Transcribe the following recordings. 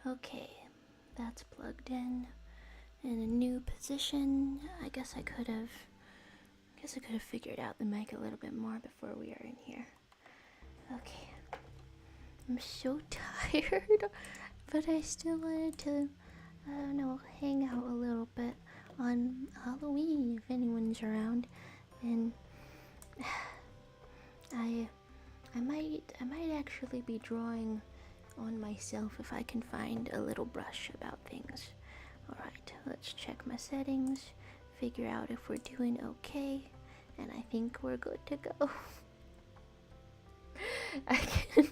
Okay, that's plugged in a new position. I guess I could have figured out the mic a little bit more before we are in here. Okay. I'm so tired, but I still wanted to, I don't know, hang out a little bit on Halloween if anyone's around. And I I might actually be drawing on myself if I can find a little brush about things. Alright, let's check my settings, figure out if we're doing okay, and I think we're good to go. I can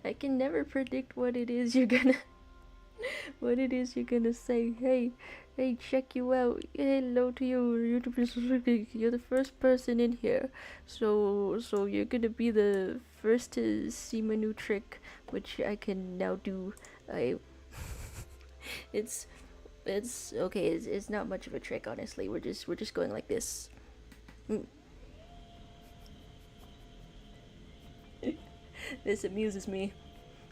I can never predict what it is you're gonna say. Hey, check you out. Hello to you. You're the first person in here. So you're gonna be the first to see my new trick, which I can now do. I it's okay. It's not much of a trick, honestly. We're just going like this. This amuses me.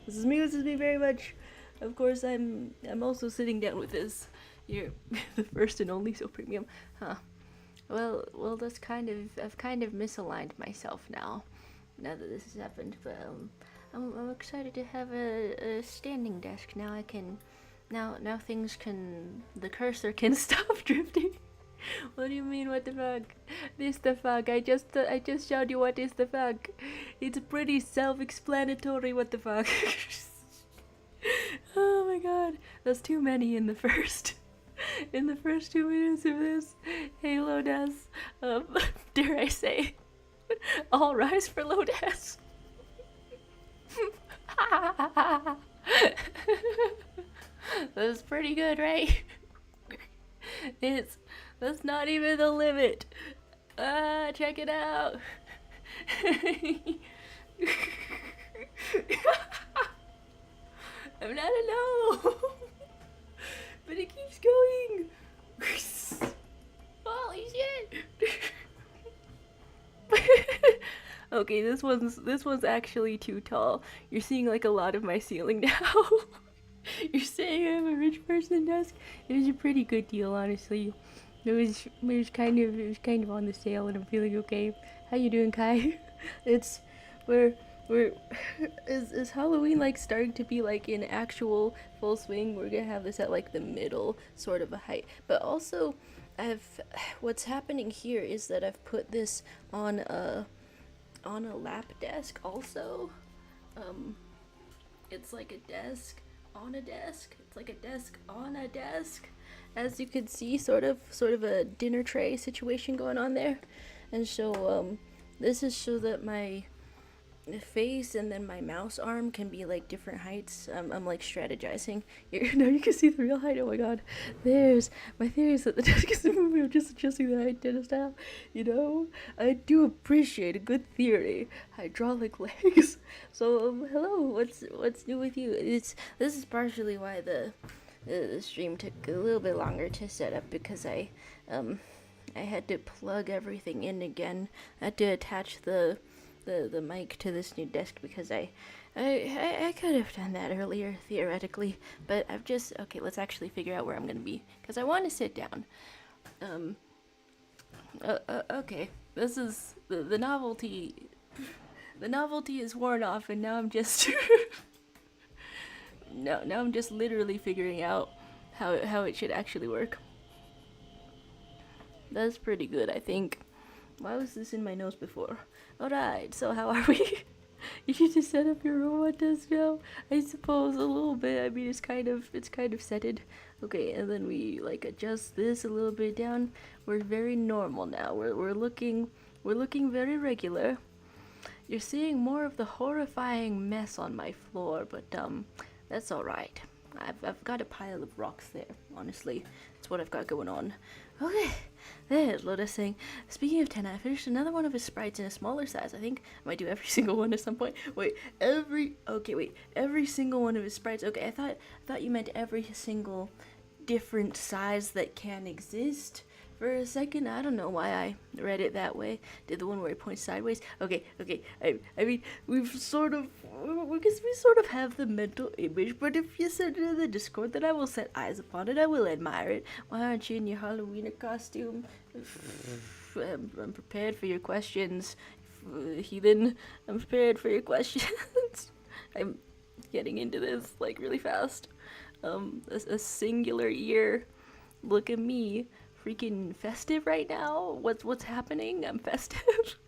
This amuses me very much. Of course, I'm also sitting down with this. You're the first and only so premium, huh? Well, I've kind of misaligned myself now. Now that this has happened, but I'm excited to have a standing desk. Now I can, now things can, the cursor can stop drifting. What do you mean, what the fuck? This the fuck? I just showed you what is the fuck. It's pretty self-explanatory, what the fuck. Oh my god. That's too many in the first 2 minutes of this. Hey Lodas. Dare I say, all rise for Lodas. That's pretty good, right? That's not even the limit. Check it out. I'm not alone. But it keeps going. Holy shit. Okay, this one's actually too tall. You're seeing like a lot of my ceiling now. You're saying I'm a rich person desk? It was a pretty good deal, honestly. It was kind of on the sale, and I'm feeling okay. How you doing, Kai? It's we're is Halloween like starting to be like in actual full swing? We're gonna have this at like the middle sort of a height, but also what's happening here is that I've put this on a lap desk also. It's like a desk on a desk. It's like a desk on a desk. As you can see, sort of a dinner tray situation going on there. And so this is so that my face and then my mouse arm can be like different heights. I'm like strategizing. Now you can see the real height. Oh my god. There's my theory is that the desk is moving. I'm just adjusting the height to style. You know, I do appreciate a good theory. Hydraulic legs. So hello. What's new with you? This is partially why the stream took a little bit longer to set up, because I had to plug everything in again. I had to attach the mic to this new desk because I could have done that earlier theoretically, but I've just okay. Let's actually figure out where I'm gonna be because I want to sit down. Okay. This is the novelty. The novelty is worn off, and now I'm just now I'm just literally figuring out how it should actually work. That's pretty good, I think. Why was this in my nose before? Alright, so how are we? You should just set up your robot desk now. I suppose a little bit. I mean, it's kind of setted. Okay, and then we like adjust this a little bit down. We're very normal now. We're looking very regular. You're seeing more of the horrifying mess on my floor, but that's all right. I've got a pile of rocks there. Honestly, that's what I've got going on. Okay, there's Lotus saying, speaking of Tenna, I finished another one of his sprites in a smaller size. I think I might do every single one at some point. Every single one of his sprites. Okay, I thought you meant every single different size that can exist For a second, I don't know why I read it that way. Did the one where it points sideways? Okay. I mean, we've sort of, because we sort of have the mental image. But if you send it in the Discord, then I will set eyes upon it. I will admire it. Why aren't you in your Halloween costume? I'm prepared for your questions, heathen. I'm prepared for your questions. I'm getting into this like really fast. A singular ear. Look at me, freaking festive right now. What's happening? I'm festive.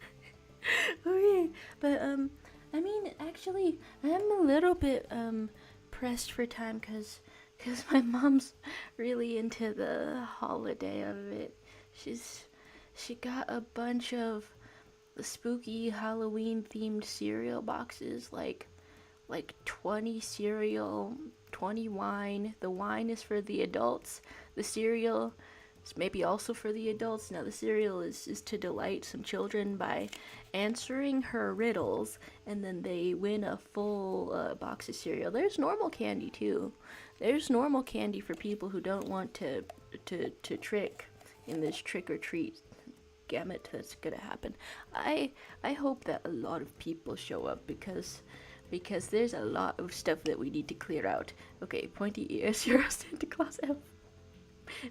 Okay, but I mean, actually, I'm a little bit pressed for time because my mom's really into the holiday of it. She got a bunch of spooky Halloween themed cereal boxes, like 20 cereal, 20 wine. The wine is for the adults. The cereal is maybe also for the adults. Now the cereal is to delight some children by answering her riddles, and then they win a full box of cereal. There's normal candy too. There's normal candy for people who don't want to trick in this trick or treat gamut that's gonna happen. I hope that a lot of people show up because there's a lot of stuff that we need to clear out. Okay, pointy ears, you're a Santa Claus elf.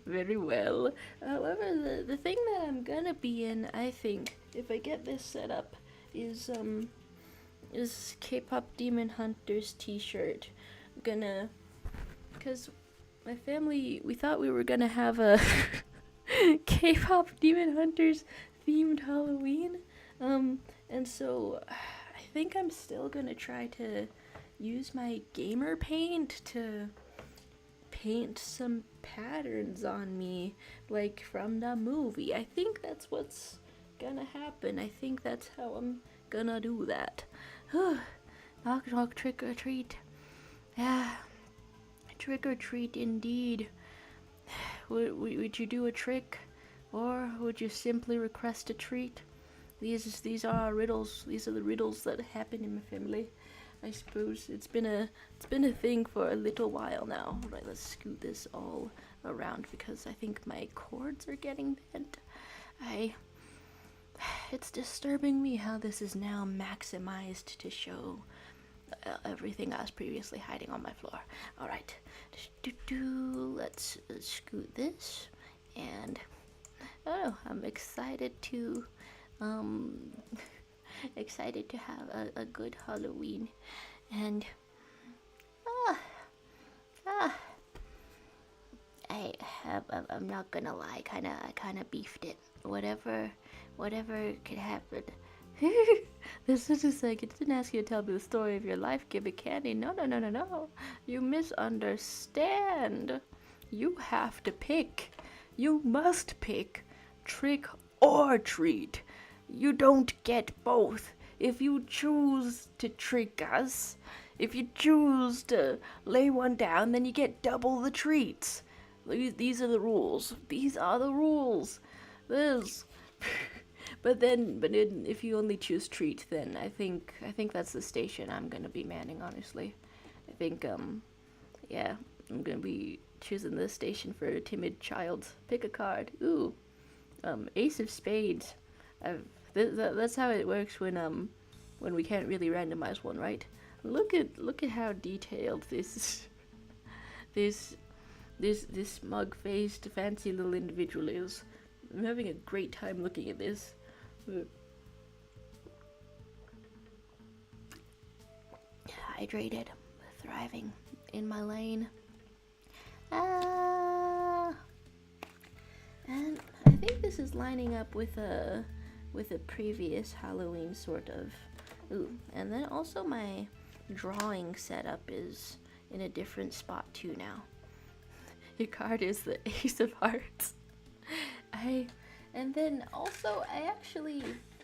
Very well. However, the thing that I'm gonna be in, I think, if I get this set up, is K-pop Demon Hunters t-shirt. I'm gonna, cause my family, we thought we were gonna have a K-pop Demon Hunters themed Halloween, and so I think I'm still gonna try to use my gamer paint to paint some patterns on me, like from the movie. I think that's what's gonna happen. I think that's how I'm gonna do that. Knock knock, trick or treat. Yeah, trick or treat indeed. Would you do a trick, or would you simply request a treat? These are riddles. These are the riddles that happen in my family. I suppose it's been a thing for a little while now. Right, let's scoot this all around because I think my cords are getting bent. It's disturbing me how this is now maximized to show everything I was previously hiding on my floor. All right, let's scoot this, and oh, I'm excited to have a good Halloween, and I'm not gonna lie, I kind of beefed it. Whatever could happen. This is just like, it didn't ask you to tell me the story of your life, give it candy. No. You misunderstand. You have to pick. You must pick trick or treat. You don't get both. If you choose to trick us, if you choose to lay one down, then you get double the treats. These are the rules. These are the rules. This. But if you only choose treat, then I think that's the station I'm gonna be manning. Honestly, I think yeah, I'm gonna be choosing this station for a timid child. Pick a card. Ooh, Ace of Spades. That's how it works when we can't really randomize one, right? Look at how detailed this smug-faced, fancy little individual is. I'm having a great time looking at this. Hydrated, thriving in my lane. And I think this is lining up with a previous Halloween sort of. Ooh, and then also my drawing setup is in a different spot too now. Your card is the Ace of Hearts. And then also I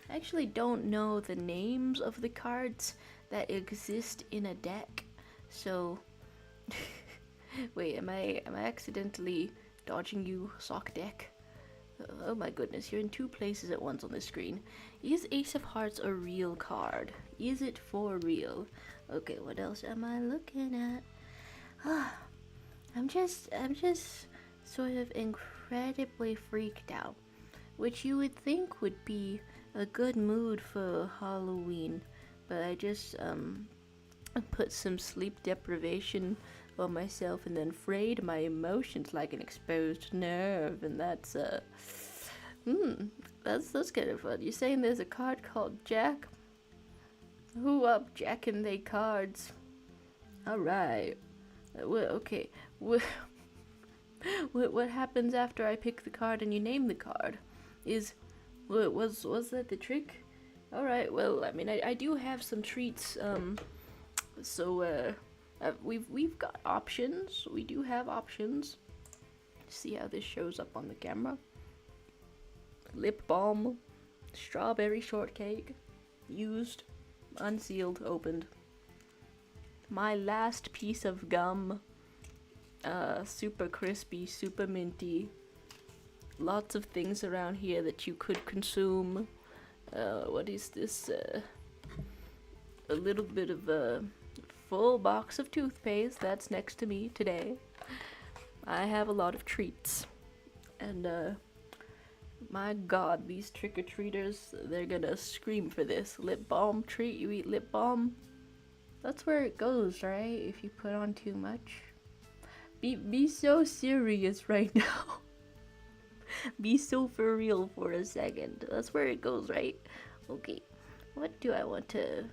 actually don't know the names of the cards that exist in a deck. So wait, am I accidentally dodging you, sock deck? Oh my goodness, you're in two places at once on the screen. Is Ace of Hearts a real card? Is it for real? Okay, what else am I looking at? I'm just sort of incredibly freaked out, which you would think would be a good mood for Halloween, but I just put some sleep deprivation on myself and then frayed my emotions like an exposed nerve, and that's kind of fun. You're saying there's a card called Jack? Who up jacking they cards? Alright. Okay. What happens after I pick the card and you name the card? Was that the trick? Alright, well, I mean, I do have some treats, so we've got options. We do have options. See how this shows up on the camera. Lip balm, strawberry shortcake, used, unsealed, opened. My last piece of gum, super crispy, super minty. Lots of things around here that you could consume. What is this? A little bit of a full box of toothpaste that's next to me today. I have a lot of treats. And, my god, these trick-or-treaters, they're gonna scream for this. Lip balm treat, you eat lip balm? That's where it goes, right? If you put on too much. Be so serious right now. Be so for real for a second. That's where it goes, right? Okay. What do I want to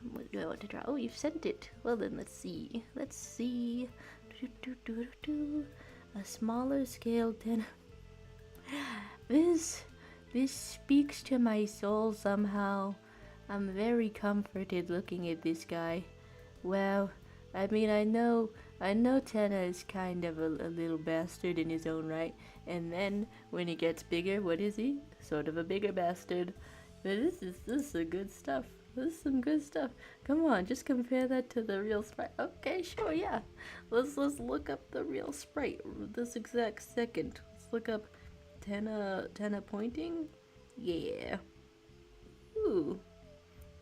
try? Oh, you've sent it. Well then, let's see. A smaller scale than this speaks to my soul somehow. I'm very comforted looking at this guy. Well, I mean, I know Tenna is kind of a little bastard in his own right, and then when he gets bigger, what is he? Sort of a bigger bastard. But this is some good stuff. This is some good stuff. Come on, just compare that to the real Sprite. Okay, sure, yeah. Let's look up the real Sprite this exact second. Let's look up Tenna pointing. Yeah. Ooh.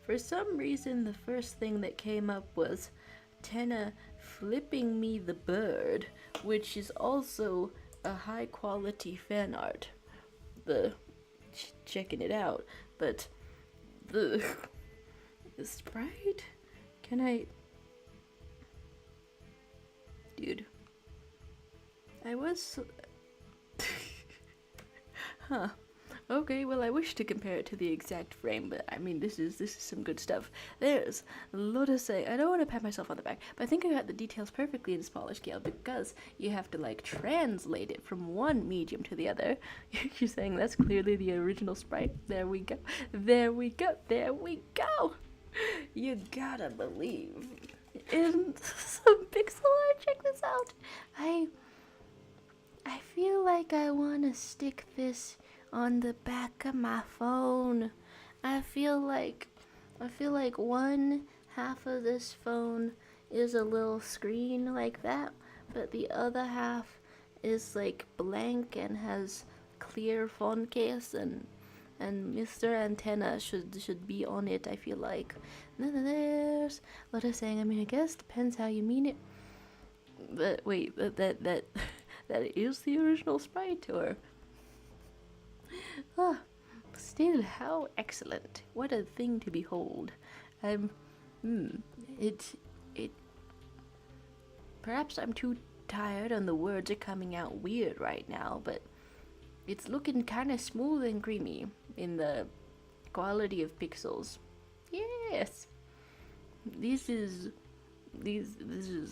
For some reason, the first thing that came up was Tenna flipping me the bird, which is also a high quality fan art. Checking it out, but the Sprite? Can I? Dude. I was. Huh. Okay, well, I wish to compare it to the exact frame, but I mean, this is some good stuff. There's a lot to say. I don't want to pat myself on the back, but I think I got the details perfectly in smaller scale because you have to, like, translate it from one medium to the other. You're saying that's clearly the original Sprite. There we go. There we go. There we go. You gotta believe in some pixel art. Check this out. I feel like I want to stick this on the back of my phone. I feel like one half of this phone is a little screen like that, but the other half is like blank and has clear phone case, and Mr. Antenna should be on it, I feel like. And then there's what I'm saying. I mean, I guess depends how you mean it. But wait, that is the original Sprite, or? Ah, still, how excellent! What a thing to behold. Perhaps I'm too tired and the words are coming out weird right now, but it's looking kind of smooth and creamy in the quality of pixels. Yes, this is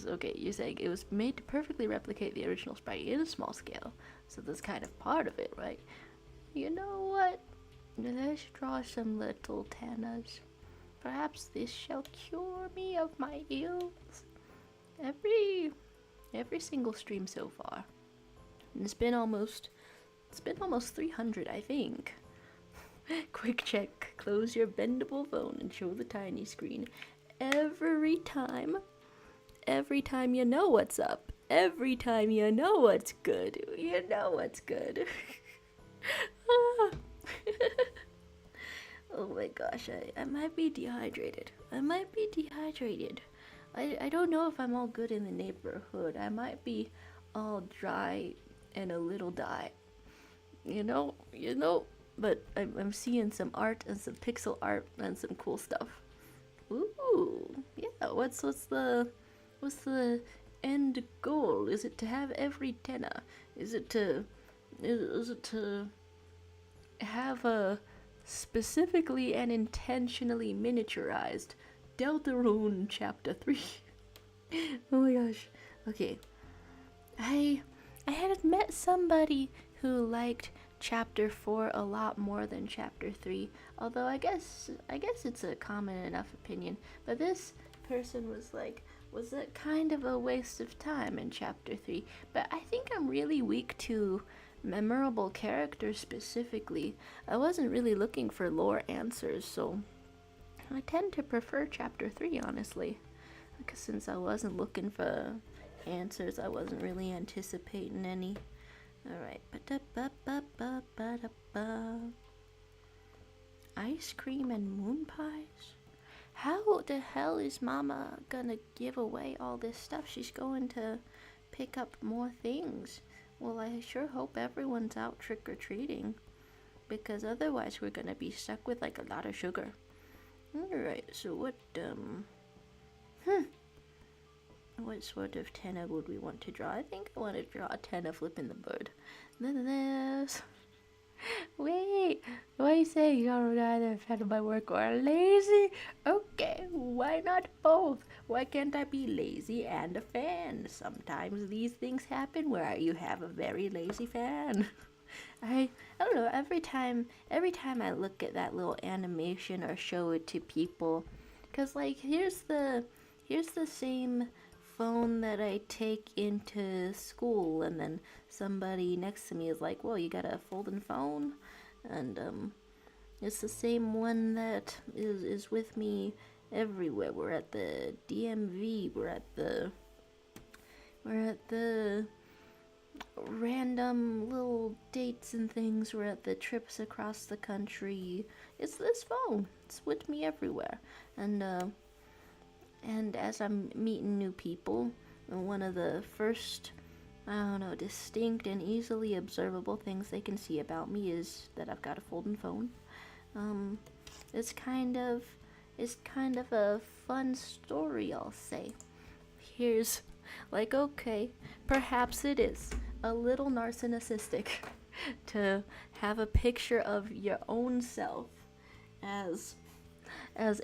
okay. You're saying it was made to perfectly replicate the original Sprite in a small scale, so that's kind of part of it, right? You know what? Let's draw some little Tennas. Perhaps this shall cure me of my ills. Every single stream so far. And it's been almost 300, I think. Quick check. Close your bendable phone and show the tiny screen. Every time you know what's up. Every time you know what's good. You know what's good. Oh my gosh, I might be dehydrated. I don't know if I'm all good in the neighborhood. I might be all dry and a little dye. But I'm seeing some art and some pixel art and some cool stuff. Ooh, yeah. What's the end goal? Is it to have every tenna? Is it to have a specifically and intentionally miniaturized Deltarune Chapter 3? Oh my gosh. Okay. I had met somebody who liked Chapter 4 a lot more than Chapter 3. Although I guess it's a common enough opinion. But this person was like, was it kind of a waste of time in Chapter 3? But I think I'm really weak to memorable characters specifically. I wasn't really looking for lore answers, so I tend to prefer Chapter 3, honestly. Because since I wasn't looking for answers, I wasn't really anticipating any. Alright. Ice cream and moon pies? How the hell is Mama gonna give away all this stuff? She's going to pick up more things. Well, I sure hope everyone's out trick-or-treating, because otherwise we're gonna be stuck with like a lot of sugar. Alright, so what sort of tenna would we want to draw? I think I want to draw a tenna flipping the bird. This. Wait, what are you saying? You're either a fan of my work or lazy? Okay, why not both? Why can't I be lazy and a fan? Sometimes these things happen where you have a very lazy fan. I don't know, every time I look at that little animation or show it to people, cause like here's the same phone that I take into school, and then somebody next to me is like, "Whoa, you got a folding phone?" And it's the same one that is with me everywhere. We're at the DMV. We're at the random little dates and things. We're at the trips across the country. It's this phone. It's with me everywhere. And as I'm meeting new people, one of the first, distinct and easily observable things they can see about me is that I've got a folding phone. It's kind of a fun story, I'll say. Here's, like, okay, perhaps it is a little narcissistic to have a picture of your own self as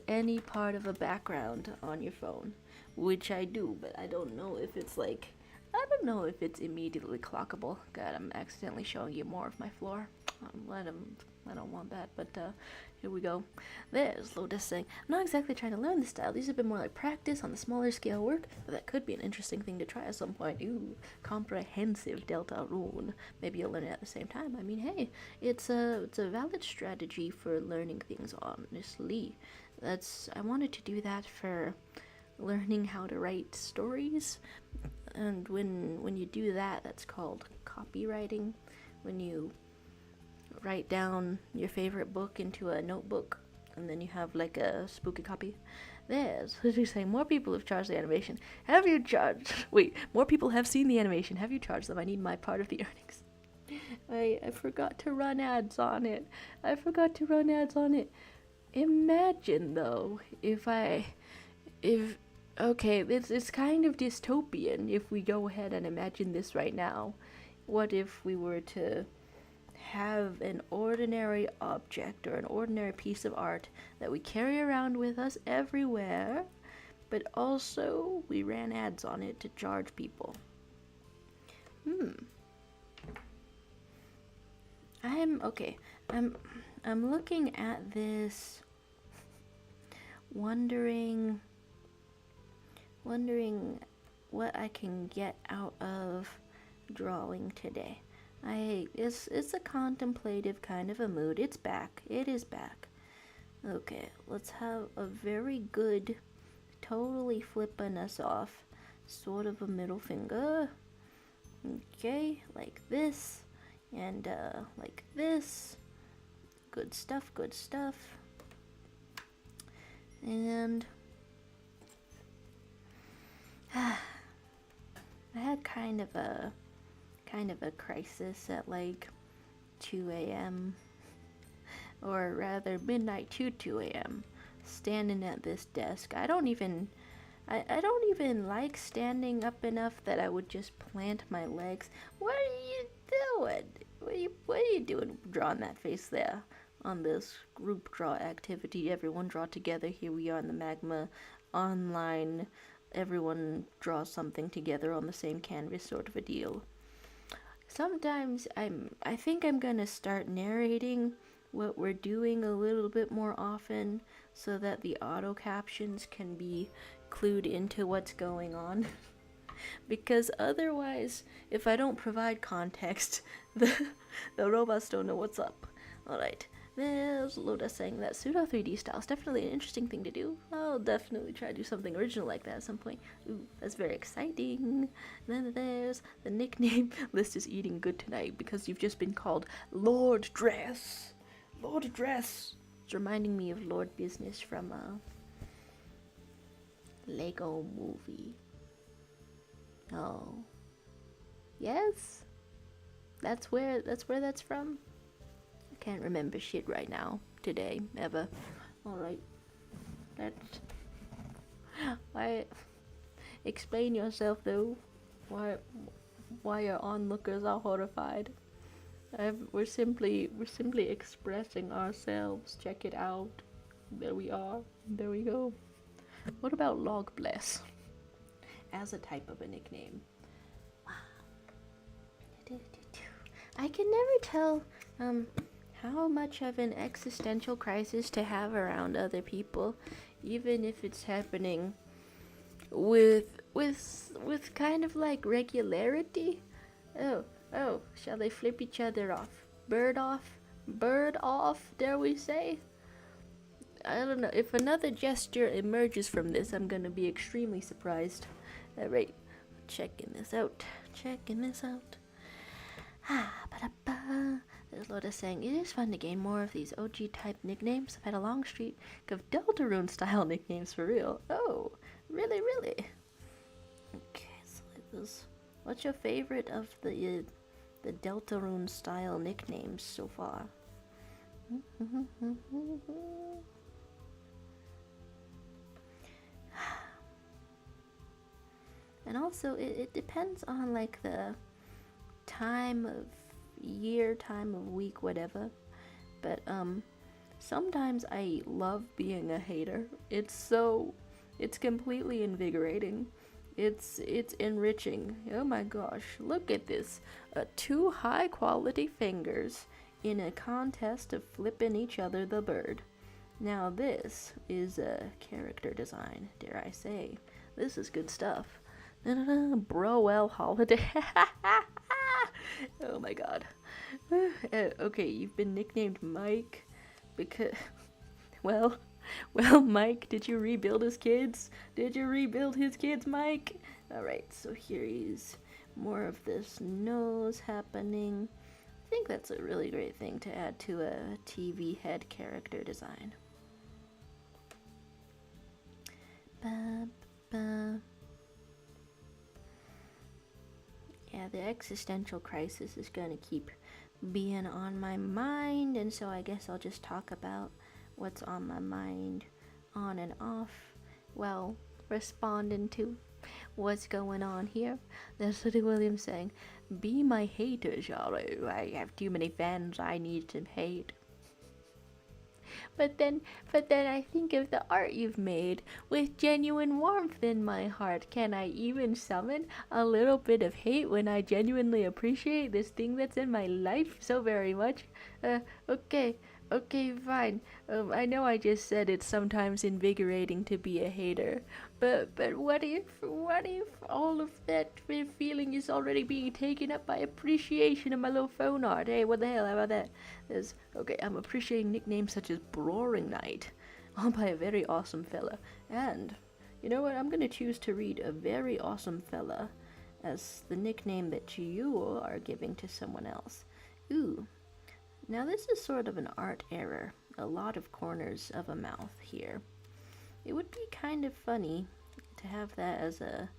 any part of a background on your phone, which I do, but I don't know if it's immediately clockable. God, I'm accidentally showing you more of my floor. I don't want that, but here we go. There's Lotus saying, I'm not exactly trying to learn this style. These have been more like practice on the smaller scale work, but that could be an interesting thing to try at some point. Ooh, comprehensive Deltarune. Maybe you'll learn it at the same time. I mean, hey, it's a valid strategy for learning things, honestly. I wanted to do that for learning how to write stories, and when you do that, that's called copywriting. When you write down your favorite book into a notebook, and then you have like a spooky copy. There's, as you say, more people have charged the animation. Have you charged? Wait, more people have seen the animation. Have you charged them? I need my part of the earnings. I forgot to run ads on it. Imagine though, if okay, it's kind of dystopian if we go ahead and imagine this right now. What if we were to have an ordinary object or an ordinary piece of art that we carry around with us everywhere, but also we ran ads on it to charge people? I'm looking at this, wondering what I can get out of drawing today. It's a contemplative kind of a mood. It is back. Okay, let's have a very good, totally flipping us off, sort of a middle finger. Okay, like this, and like this. Good stuff. And I had kind of a kind of a crisis at like 2 a.m. or rather midnight to 2 a.m. standing at this desk. I don't even like standing up enough that I would just plant my legs. What are you doing? What are you doing drawing that face there on this group draw activity? Everyone draw together. Here we are in the Magma online. Everyone draw something together on the same canvas, sort of a deal. Sometimes I think I'm gonna start narrating what we're doing a little bit more often so that the auto captions can be clued into what's going on. Because otherwise, if I don't provide context, the robots don't know what's up. Alright, there's Loda saying that pseudo 3D style is definitely an interesting thing to do. I'll definitely try to do something original like that at some point. Ooh, that's very exciting. Then there's the nickname. List is eating good tonight because you've just been called Lord Dress. Lord Dress. It's reminding me of Lord Business from Lego movie. Oh. Yes? That's where that's from? I can't remember shit right now. Today. Ever. Alright. That's... Why... Explain yourself though. Why your onlookers are horrified. We're simply expressing ourselves. Check it out. There we are. There we go. What about Log Bless as a type of a nickname? I can never tell how much of an existential crisis to have around other people, even if it's happening with kind of like regularity. Oh, shall they flip each other off? Bird off, dare we say? I don't know. If another gesture emerges from this, I'm gonna be extremely surprised. Alright, checking this out. There's Loda saying, it is fun to gain more of these OG type nicknames. I've had a long streak of Deltarune style nicknames for real. Oh, really? Okay, so like this. What's your favorite of the Deltarune style nicknames so far? And also, it depends on like the time of year, time of week, whatever. But sometimes I love being a hater. It's completely invigorating. It's enriching. Oh my gosh, look at this. 2 high quality fingers in a contest of flipping each other the bird. Now this is a character design, dare I say. This is good stuff. Broel Holiday. Oh my god. Okay, you've been nicknamed Mike because... Well, Mike, did you rebuild his kids? Mike? Alright, so here is more of this nose happening. I think that's a really great thing to add to a TV head character design. Yeah, the existential crisis is gonna keep being on my mind, and so I guess I'll just talk about what's on my mind on and off while responding to what's going on here. There's City Williams saying, be my hater, Charlie. I have too many fans I need to hate. But then I think of the art you've made with genuine warmth in my heart. Can I even summon a little bit of hate when I genuinely appreciate this thing that's in my life so very much? Okay, fine. I know I just said it's sometimes invigorating to be a hater, but what if all of that feeling is already being taken up by appreciation of my little phone art? Hey, what the hell? How about that? I'm appreciating nicknames such as Roaring Knight, all by a very awesome fella. And you know what? I'm gonna choose to read a very awesome fella as the nickname that you are giving to someone else. Ooh. Now this is sort of an art error, a lot of corners of a mouth here. It would be kind of funny to have that as a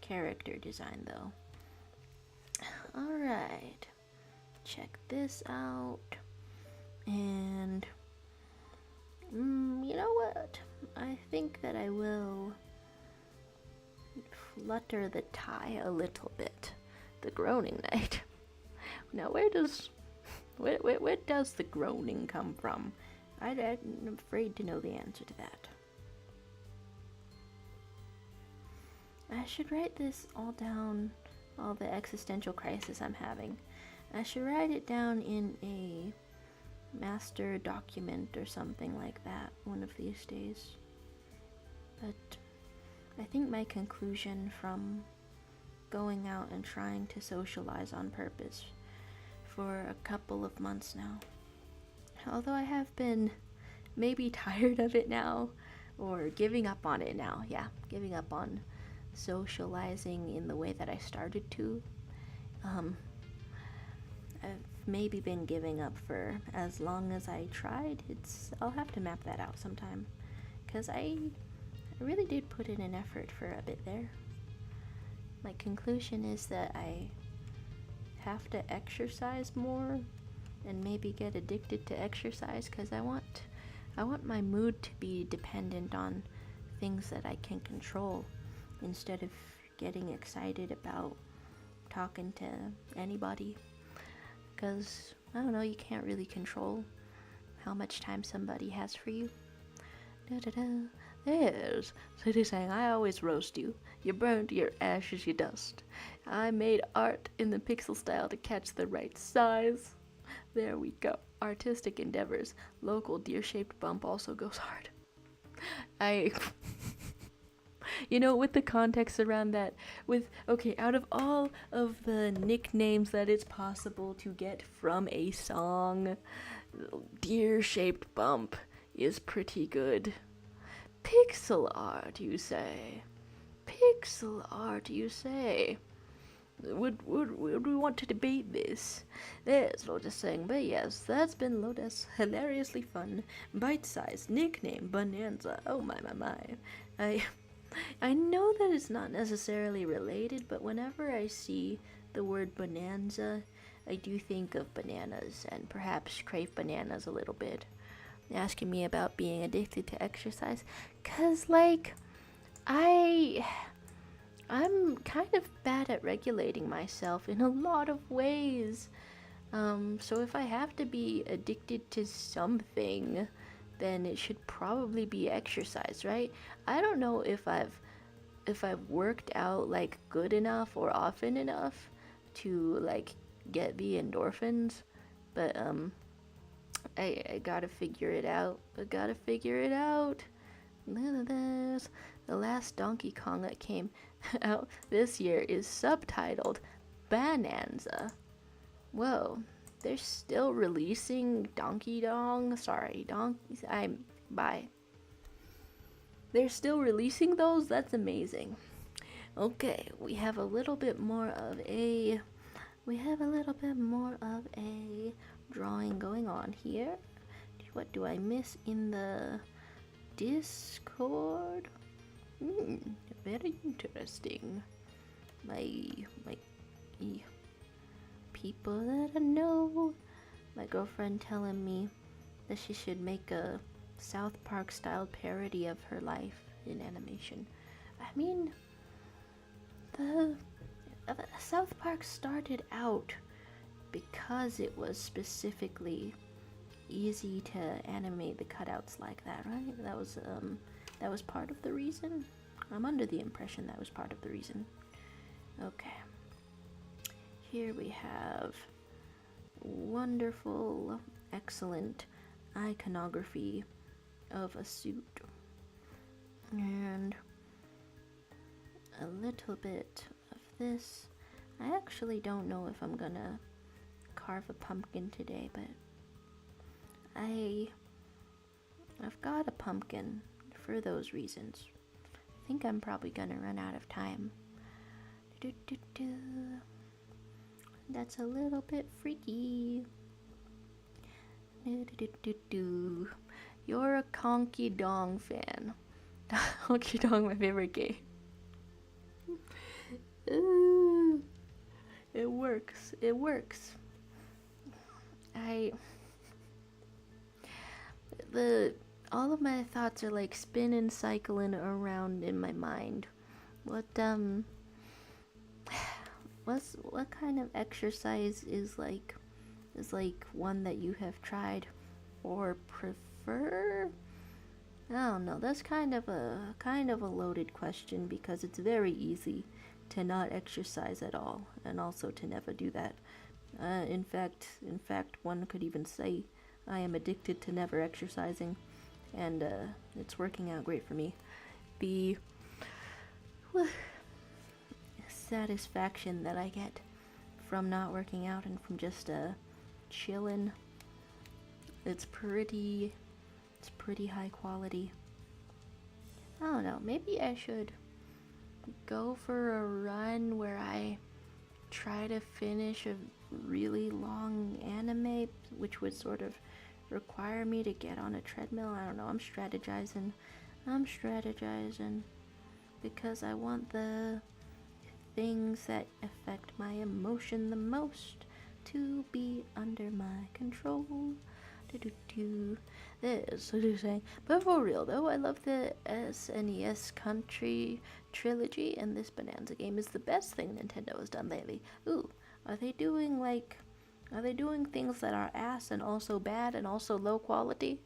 character design though. Alright. Check this out. And you know what? I think that I will flutter the tie a little bit. The groaning knight. Now where does the groaning come from? I'm afraid to know the answer to that. I should write this all down, all the existential crisis I'm having. I should write it down in a master document or something like that one of these days. But I think my conclusion from going out and trying to socialize on purpose for a couple of months now, although I have been maybe tired of it now, or giving up on it now, giving up on socializing in the way that I started to. I've maybe been giving up for as long as I tried. I'll have to map that out sometime, because I really did put in an effort for a bit there. My conclusion is that I have to exercise more and maybe get addicted to exercise, because I want my mood to be dependent on things that I can control, instead of getting excited about talking to anybody. Because, I don't know, you can't really control how much time somebody has for you. There's City saying, I always roast you. You burned your ashes, you dust. I made art in the pixel style to catch the right size. There we go. Artistic endeavors. Local deer-shaped bump also goes hard. With the context around that, out of all of the nicknames that it's possible to get from a song, deer-shaped bump is pretty good. Pixel art, you say? Pixel art, you say? Would we want to debate this? There's Lotus saying, but yes, that's been Lotus. Hilariously fun. Bite-sized. Nickname, Bonanza. Oh my. I know that it's not necessarily related, but whenever I see the word bonanza, I do think of bananas, and perhaps crave bananas a little bit. Asking me about being addicted to exercise, 'cause I'm kind of bad at regulating myself in a lot of ways. So if I have to be addicted to something, then it should probably be exercise, right? I don't know if I've worked out good enough or often enough to get the endorphins, but I gotta figure it out. The last Donkey Kong that came out this year is subtitled Bonanza. Whoa, they're still releasing They're still releasing those? That's amazing. Okay, we have a little bit more of a drawing going on here. What do I miss in the Discord? Very interesting. My people that I know. My girlfriend telling me that she should make a South Park style parody of her life in animation. I mean, the South Park started out because it was specifically easy to animate the cutouts like that, right? That was part of the reason. I'm under the impression that was part of the reason. Okay. Here we have wonderful, excellent iconography of a suit. And a little bit of this. I actually don't know if I'm gonna carve a pumpkin today, but I've got a pumpkin for those reasons. I think I'm probably gonna run out of time. That's a little bit freaky. You're a Conky Dong fan. Conky Dong, my favorite game. And works. It works. I the all of my thoughts are like spinning, cycling around in my mind. What what kind of exercise is like one that you have tried or prefer? I don't know. That's kind of a loaded question because it's very easy to not exercise at all and also to never do that. In fact, one could even say I am addicted to never exercising, and it's working out great for me. The satisfaction that I get from not working out and from just chilling, it's pretty high quality. I don't know, maybe I should go for a run where I try to finish a really long anime, which would sort of require me to get on a treadmill. I don't know, I'm strategizing because I want the things that affect my emotion the most to be under my control. This, what are you saying? But for real though, I love the SNES Country trilogy, and this Bonanza game is the best thing Nintendo has done lately. Ooh, are they doing things that are ass and also bad and also low quality?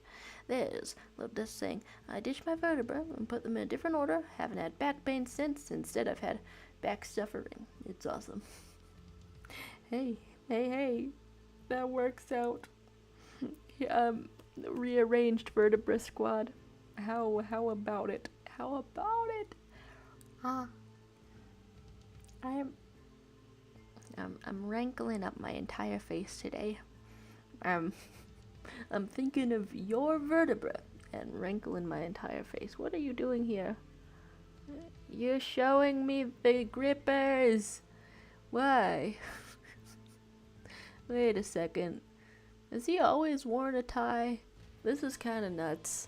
There's, love this saying, I ditched my vertebra and put them in a different order. Haven't had back pain since. Instead, I've had back suffering. It's awesome. Hey, that works out. Rearranged vertebra squad. How about it? I'm wrinkling up my entire face today. I'm thinking of your vertebra and wrinkling my entire face. What are you doing here? You're showing me the grippers. Why? Wait a second. Has he always worn a tie? This is kind of nuts.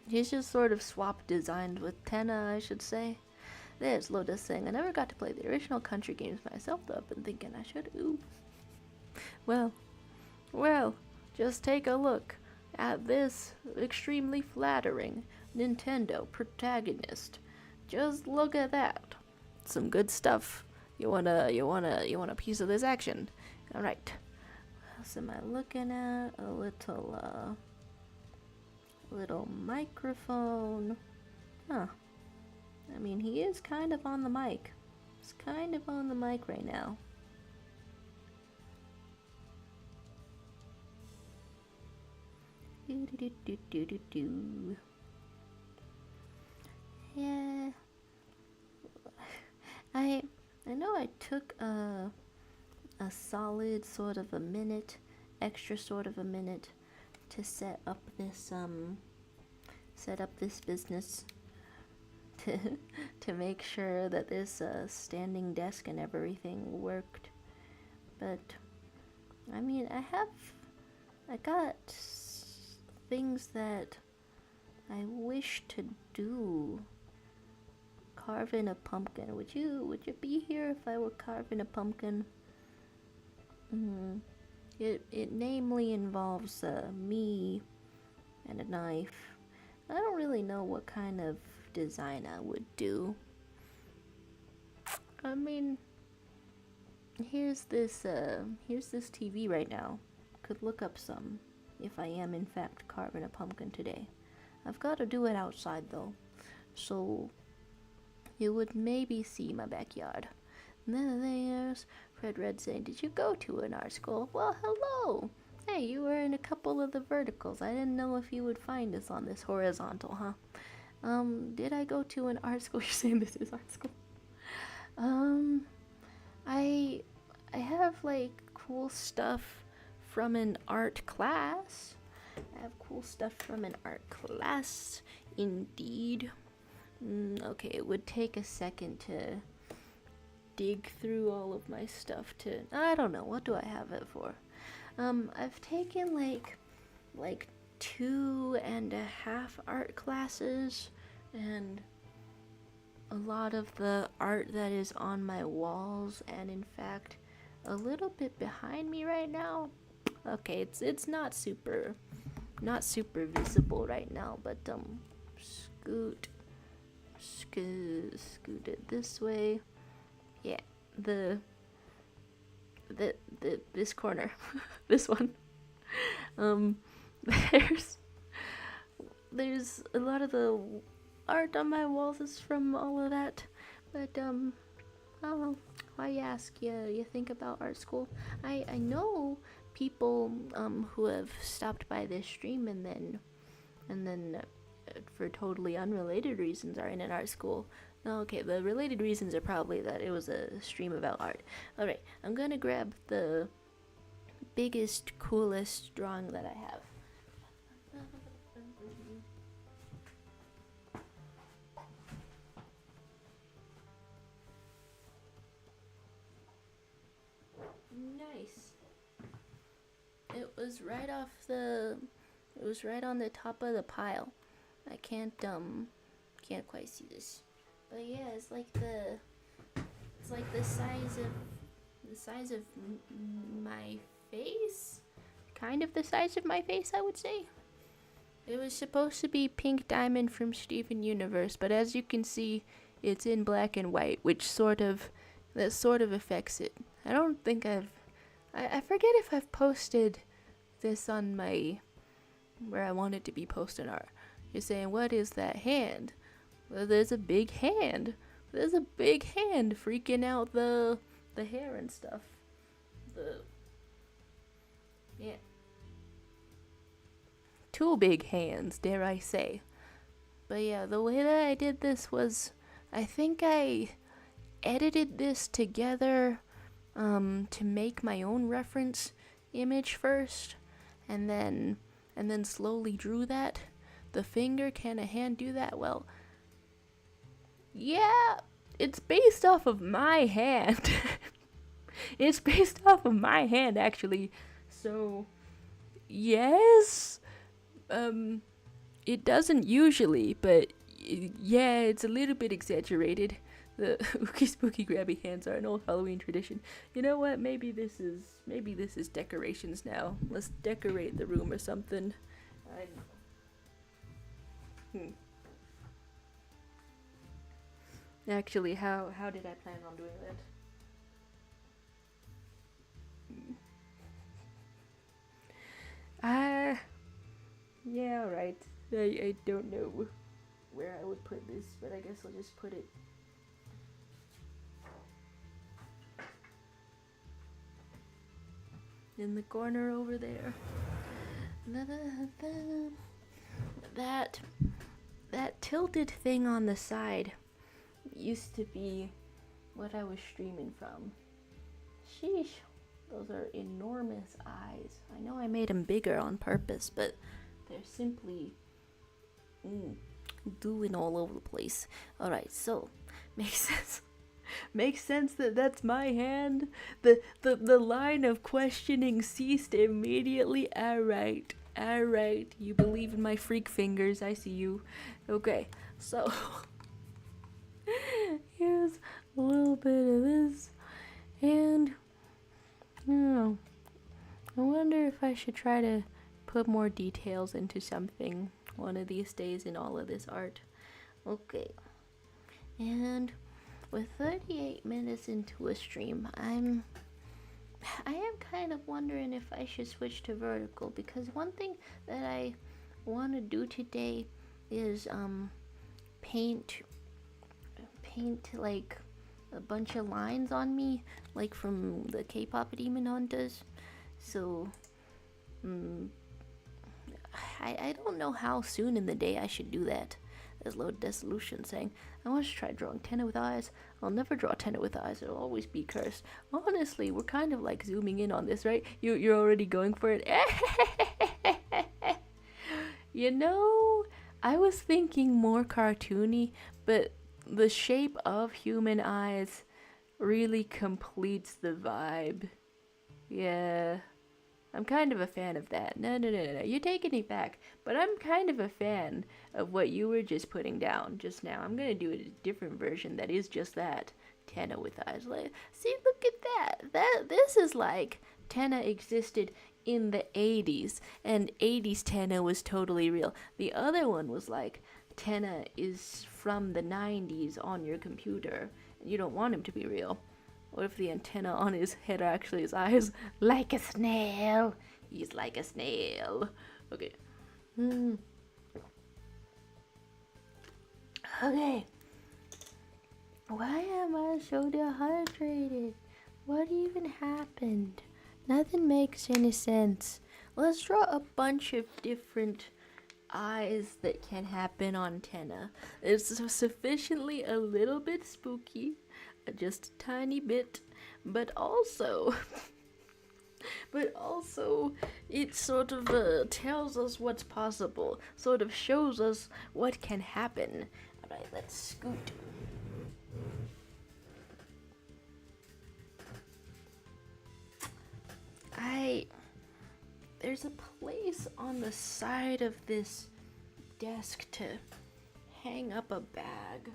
He's just sort of swapped designs with Tenna, I should say. There's Lotus saying, I never got to play the original country games myself, though I've been thinking I should. Ooh. Well, just take a look at this extremely flattering Nintendo protagonist. Just look at that. Some good stuff. You want a piece of this action? All right. What else am I looking at? A little microphone. Huh. I mean, he is kind of on the mic. He's kind of on the mic right now. Do. Yeah. I know I took a solid sort of a minute, extra sort of a minute to set up this business to make sure that this standing desk and everything worked. But I mean, I got things that I wish to do. Carving a pumpkin. Would you be here if I were carving a pumpkin? It namely involves me and a knife. I don't really know what kind of design I would do. I mean, here's this TV right now. Could look up some if I am in fact carving a pumpkin today. I've got to do it outside though, so you would maybe see my backyard. And then there's Fred Red saying, did you go to an art school? Well, hello! Hey, you were in a couple of the verticals. I didn't know if you would find us on this horizontal, huh? Did I go to an art school? You're saying this is art school? I have, like, cool stuff from an art class. Indeed. Okay, it would take a second to dig through all of my stuff to, I don't know, what do I have it for? I've taken like 2.5 art classes, and a lot of the art that is on my walls, and in fact a little bit behind me right now. Okay, it's not super visible right now, but scoot it this way. Yeah, the this corner, this one. Um, there's a lot of the art on my walls is from all of that, but oh, why you ask? You think about art school? I know people who have stopped by this stream and then for totally unrelated reasons are in an art school. Okay, the related reasons are probably that it was a stream about art. Alright, I'm gonna grab the biggest, coolest drawing that I have. Nice. It was right on the top of the pile. I can't quite see this. But yeah, it's like the size of my face. Kind of the size of my face, I would say. It was supposed to be Pink Diamond from Steven Universe, but as you can see, it's in black and white, which sort of affects it. I don't think I forget if I've posted this on my, where I want it to be posted art. You're saying, what is that hand? Well, there's a big hand. There's a big hand freaking out the hair and stuff. Yeah. Two big hands, dare I say. But yeah, the way that I did this was, I think I edited this together to make my own reference image first, and then slowly drew that. The finger, can a hand do that? Well, yeah, it's based off of my hand. It's based off of my hand, actually. So, yes, it doesn't usually, but yeah, it's a little bit exaggerated. The ookie spooky grabby hands are an old Halloween tradition. You know what? Maybe this is decorations now. Let's decorate the room or something. Actually, how did I plan on doing that? Yeah, alright. I don't know where I would put this, but I guess I'll just put it in the corner over there. That tilted thing on the side used to be what I was streaming from. Sheesh, those are enormous eyes. I know I made them bigger on purpose, but they're simply doing all over the place. Alright, so makes sense. Makes sense that that's my hand. The line of questioning ceased immediately. Alright. You believe in my freak fingers. I see you. Okay, so here's a little bit of this. And I wonder if I should try to put more details into something one of these days in all of this art. Okay. And with 38 minutes into a stream, I am kind of wondering if I should switch to vertical, because one thing that I want to do today is paint like a bunch of lines on me, like from the K-pop Demon Hunters. So I don't know how soon in the day I should do that. There's Low Dissolution saying, I want to try drawing Tenno with eyes. I'll never draw Tenno with eyes. It'll always be cursed. Honestly, we're kind of like zooming in on this, right? You're already going for it. You know, I was thinking more cartoony, but the shape of human eyes really completes the vibe. Yeah. I'm kind of a fan of that. No, you're taking it back. But I'm kind of a fan of what you were just putting down just now. I'm gonna do a different version that is just that. Tenna with eyes. See, look at that. This is like Tenna existed in the 80s, and 80s Tenna was totally real. The other one was like Tenna is from the 90s on your computer, and you don't want him to be real. What if the antenna on his head are actually his eyes? Like a snail. He's like a snail. Okay. Okay. Why am I so dehydrated? What even happened? Nothing makes any sense. Let's draw a bunch of different eyes that can happen on Tenna. It's sufficiently a little bit spooky, just a tiny bit, but also it sort of tells us what's possible, sort of shows us what can happen. Alright, let's scoot. There's a place on the side of this desk to hang up a bag.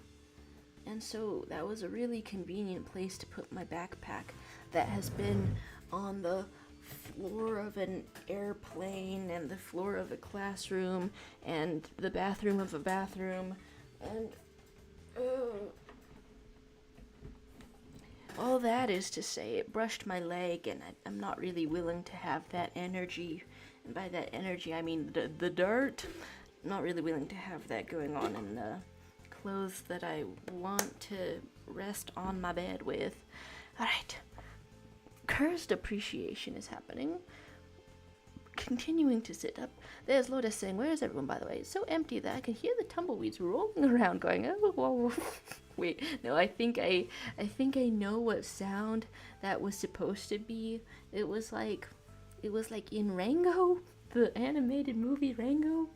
And so that was a really convenient place to put my backpack that has been on the floor of an airplane and the floor of a classroom and the bathroom of a bathroom and all that is to say, it brushed my leg, and I'm not really willing to have that energy. And by that energy, I mean the dirt. I'm not really willing to have that going on in the clothes that I want to rest on my bed with. Alright. Cursed appreciation is happening. Continuing to sit up. There's Lotus saying, "Where is everyone, by the way? It's so empty that I can hear the tumbleweeds rolling around going, oh, whoa." Wait, no, I think I know what sound that was supposed to be. It was like in Rango, the animated movie Rango,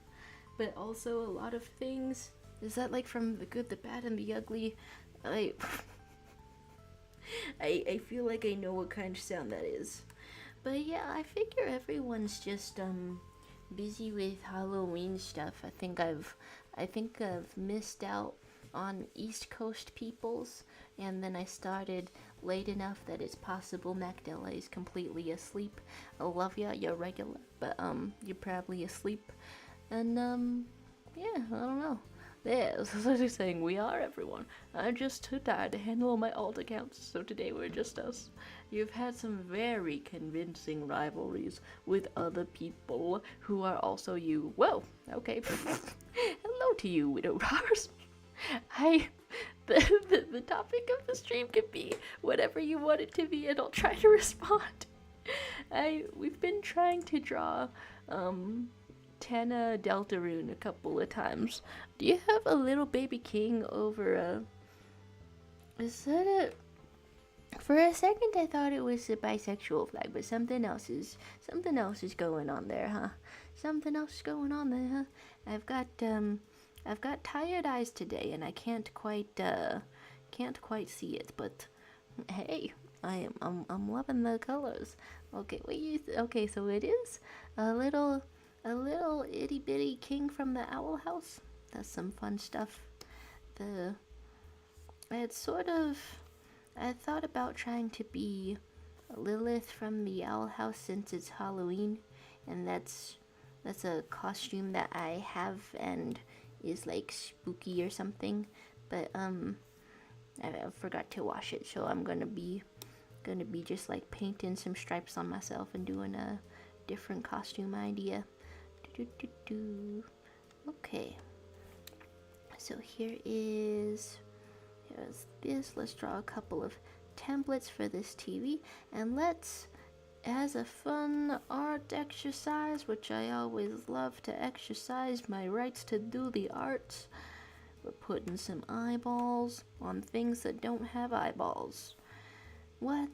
but also a lot of things. Is that like from The Good, the Bad, and the Ugly? I feel like I know what kind of sound that is. But yeah, I figure everyone's just busy with Halloween stuff. I think I've missed out on East Coast peoples, and then I started late enough that it's possible Magdala is completely asleep. I love ya, you're regular, but you're probably asleep. And yeah, I don't know. There's saying we are everyone. I just died to handle all my alt accounts, so today we're just us. You've had some very convincing rivalries with other people who are also you. Whoa, okay. Hello to you, Widow Robbers. The topic of the stream can be whatever you want it to be, and I'll try to respond. We've been trying to draw Tenna Deltarune a couple of times. Do you have a little baby king over is that a... For a second I thought it was a bisexual flag, but something else is going on there, huh? Something else is going on there, huh? I've got tired eyes today, and I can't quite see it. But hey, I'm loving the colors. Okay, okay, so it is a little itty bitty king from the Owl House. That's some fun stuff. I thought about trying to be Lilith from the Owl House since it's Halloween, and that's a costume that I have and is like spooky or something, but I forgot to wash it, so I'm gonna be just like painting some stripes on myself and doing a different costume idea. Okay, so here's this. Let's draw a couple of templates for this TV, and let's, as a fun art exercise, which I always love to exercise my rights to do the arts, we're putting some eyeballs on things that don't have eyeballs. What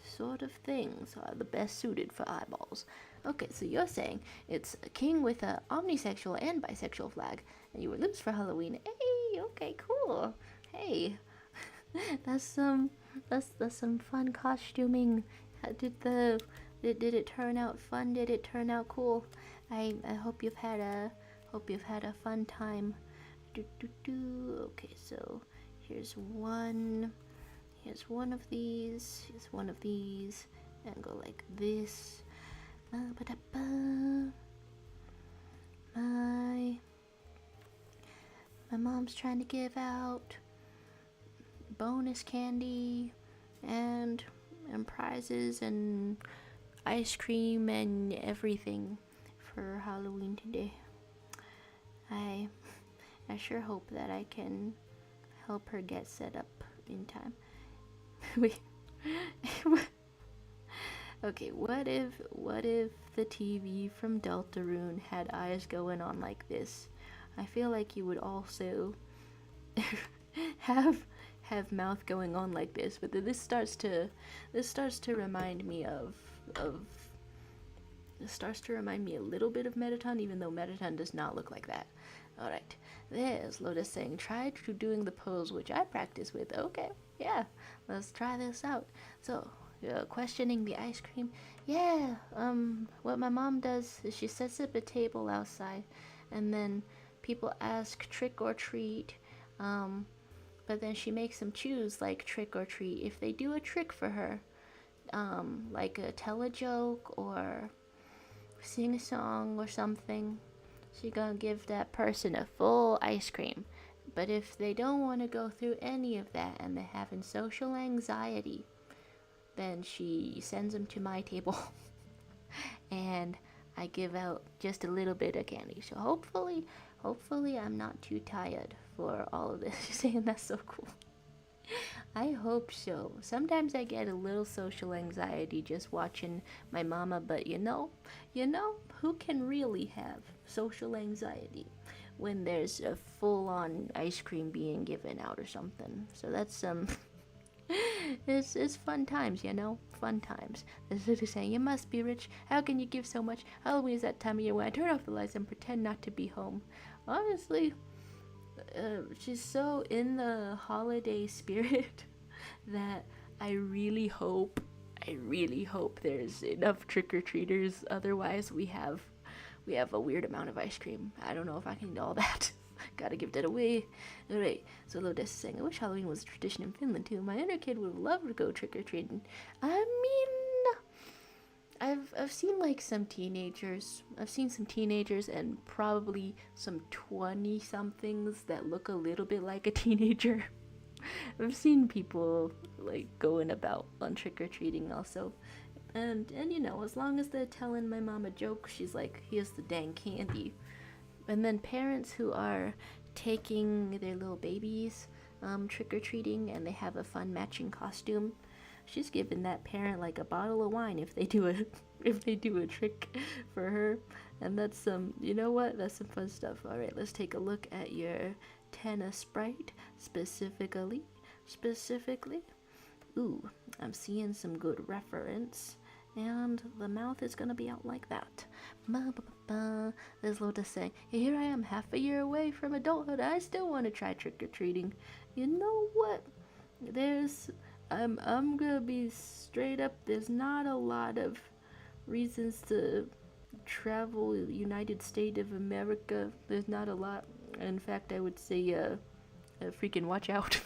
sort of things are the best suited for eyeballs? Okay, so you're saying it's a king with a omnisexual and bisexual flag, and you were loose for Halloween. Hey, okay, cool. Hey, that's some fun costuming. Did Did it turn out fun? Did it turn out cool? I hope you've had a fun time. Okay, so here's one. Here's one of these. Here's one of these, and go like this. My mom's trying to give out bonus candy and prizes and ice cream and everything for Halloween today. I sure hope that I can help her get set up in time. Wait. Okay, what if the TV from Deltarune had eyes going on like this? I feel like you would also have mouth going on like this, but this starts to remind me of this starts to remind me a little bit of Mettaton, even though Mettaton does not look like that. Alright, there's Lotus saying, try doing the pose which I practice with. Okay, yeah, let's try this out. So, questioning the ice cream. Yeah, what my mom does is she sets up a table outside, and then people ask trick or treat, but then she makes them choose, like, trick or treat. If they do a trick for her, like tell a joke or sing a song or something, she gonna give that person a full ice cream. But if they don't want to go through any of that and they're having social anxiety, then she sends them to my table and I give out just a little bit of candy. So hopefully I'm not too tired for all of this. She's saying that's so cool. I hope so. Sometimes I get a little social anxiety just watching my mama, but you know, who can really have social anxiety when there's a full-on ice cream being given out or something? So that's it's fun times, fun times. This is saying, you must be rich. How can you give so much? Halloween is that time of year when I turn off the lights and pretend not to be home. Honestly, she's so in the holiday spirit that I really hope there's enough trick-or-treaters. Otherwise, we have a weird amount of ice cream. I don't know if I can do all that. Gotta give that away. Alright, so Lodes is saying, I wish Halloween was a tradition in Finland too. My inner kid would love to go trick-or-treating. I mean, I've seen like some teenagers. I've seen some teenagers and probably some 20-somethings that look a little bit like a teenager. I've seen people like going about on trick-or-treating also. And as long as they're telling my mom a joke, she's like, here's the dang candy. And then parents who are taking their little babies trick-or-treating and they have a fun matching costume, she's giving that parent like a bottle of wine if they do a trick for her. And that's some, that's some fun stuff. All right, let's take a look at your Tana sprite specifically. Ooh, I'm seeing some good reference. And the mouth is gonna be out like that. There's Lotus saying, here I am half a year away from adulthood. I still want to try trick-or-treating. You know what? I'm gonna be straight up. There's not a lot of reasons to travel United States of America. There's not a lot. In fact, I would say, freaking watch out.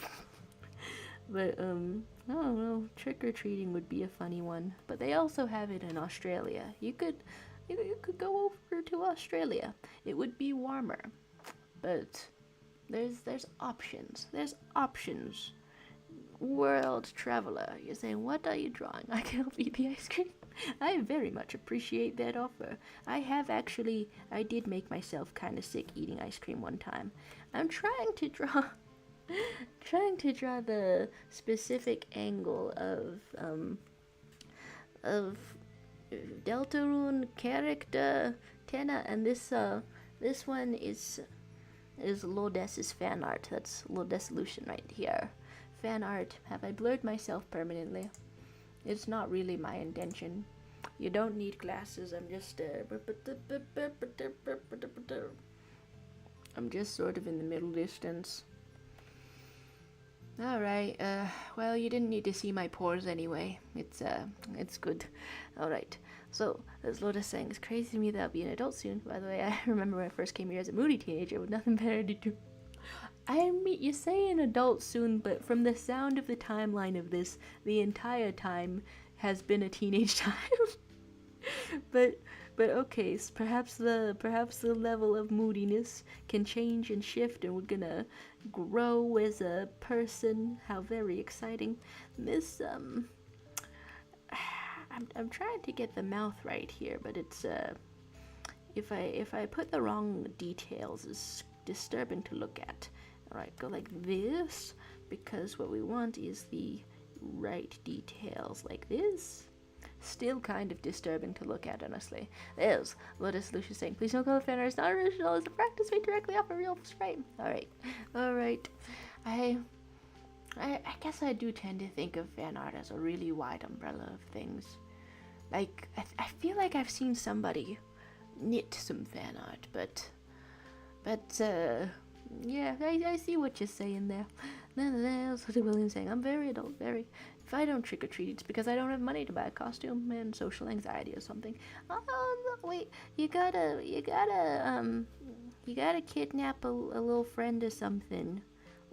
But, I don't know, trick-or-treating would be a funny one. But they also have it in Australia. You could go over to Australia. It would be warmer. But there's options. There's options. World traveler. You're saying, what are you drawing? I can help eat the ice cream. I very much appreciate that offer. I did make myself kind of sick eating ice cream one time. I'm trying to draw the specific angle of Deltarune character Tena, and this one is Lodes's fan art. That's Lodesolution right here. Fan art. Have I blurred myself permanently? It's not really my intention. You don't need glasses. I'm just sort of in the middle distance. All right. Well, you didn't need to see my pores anyway. It's good. All right. So, as Lotus saying, it's crazy to me that I'll be an adult soon. By the way, I remember when I first came here as a moody teenager with nothing better to do. I mean, you say an adult soon, but from the sound of the timeline of this, the entire time has been a teenage time. but but okay, so perhaps the level of moodiness can change and shift, and we're gonna grow as a person. How very exciting! This I'm trying to get the mouth right here, but it's if I put the wrong details, it's disturbing to look at. All right, go like this because what we want is the right details, like this. Still kind of disturbing to look at, honestly. There's Lotus Lucius saying, please don't call it fan art. It's not original. It's a practice made directly off a real frame. Alright. I guess I do tend to think of fan art as a really wide umbrella of things. Like, I feel like I've seen somebody knit some fan art, but yeah, I see what you're saying there. Nonetheless, William saying, I'm very adult, very. If I don't trick or treat, it's because I don't have money to buy a costume and social anxiety or something. Oh, wait, you gotta kidnap a little friend or something.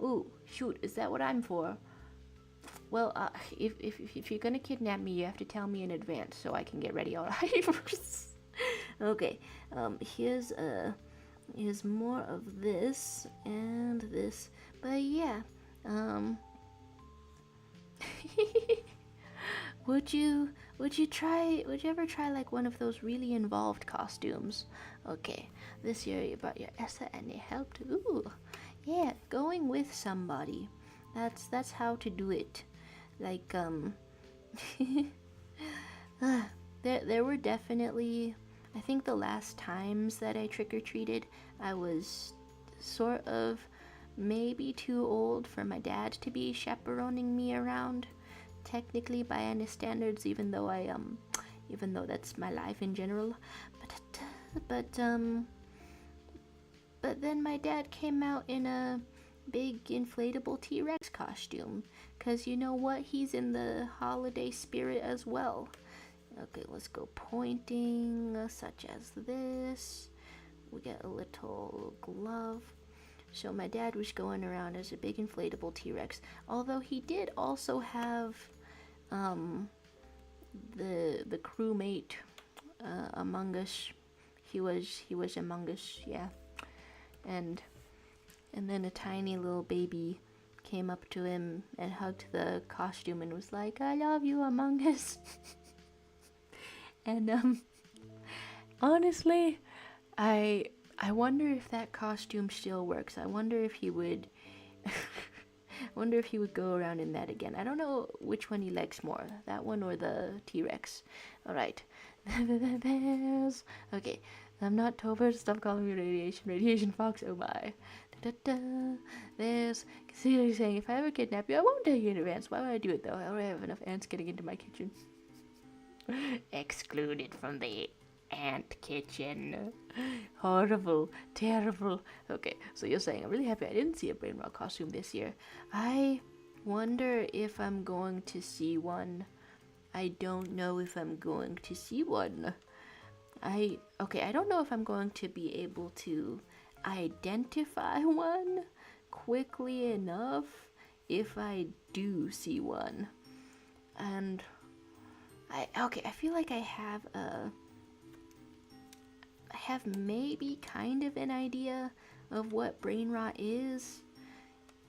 Ooh, shoot, is that what I'm for? Well, if you're gonna kidnap me, you have to tell me in advance so I can get ready, alright? Okay, here's more of this and this, but yeah, would you ever try like one of those really involved costumes? Okay, this year you brought your Essa and it helped. Ooh, yeah, going with somebody. That's how to do it. Like there were definitely, I think the last times that I trick-or-treated, I was sort of maybe too old for my dad to be chaperoning me around, technically by any standards, even though that's my life in general. But then my dad came out in a big inflatable T-Rex costume, cause you know what, he's in the holiday spirit as well. Okay, let's go pointing, such as this. We get a little glove. So my dad was going around as a big inflatable T-Rex, although he did also have the crewmate Among Us. He was Among Us, yeah. And then a tiny little baby came up to him and hugged the costume and was like, I love you, Among Us. And honestly, I wonder if that costume still works. I wonder if he would go around in that again. I don't know which one he likes more, that one or the T-Rex. All right. Okay, I'm not Tober. Stop calling me Radiation Fox. Oh my. There's Caesar saying, if I ever kidnap you, I won't tell you in advance. Why would I do it though? I already have enough ants getting into my kitchen. Excluded from the ant kitchen. Horrible, terrible. Okay, so you're saying, I'm really happy I didn't see a brain rot costume this year. I wonder if I'm going to see one. I don't know if I'm going to see one. I don't know if I'm going to be able to identify one quickly enough if I do see one. And I feel like I have maybe kind of an idea of what brain rot is.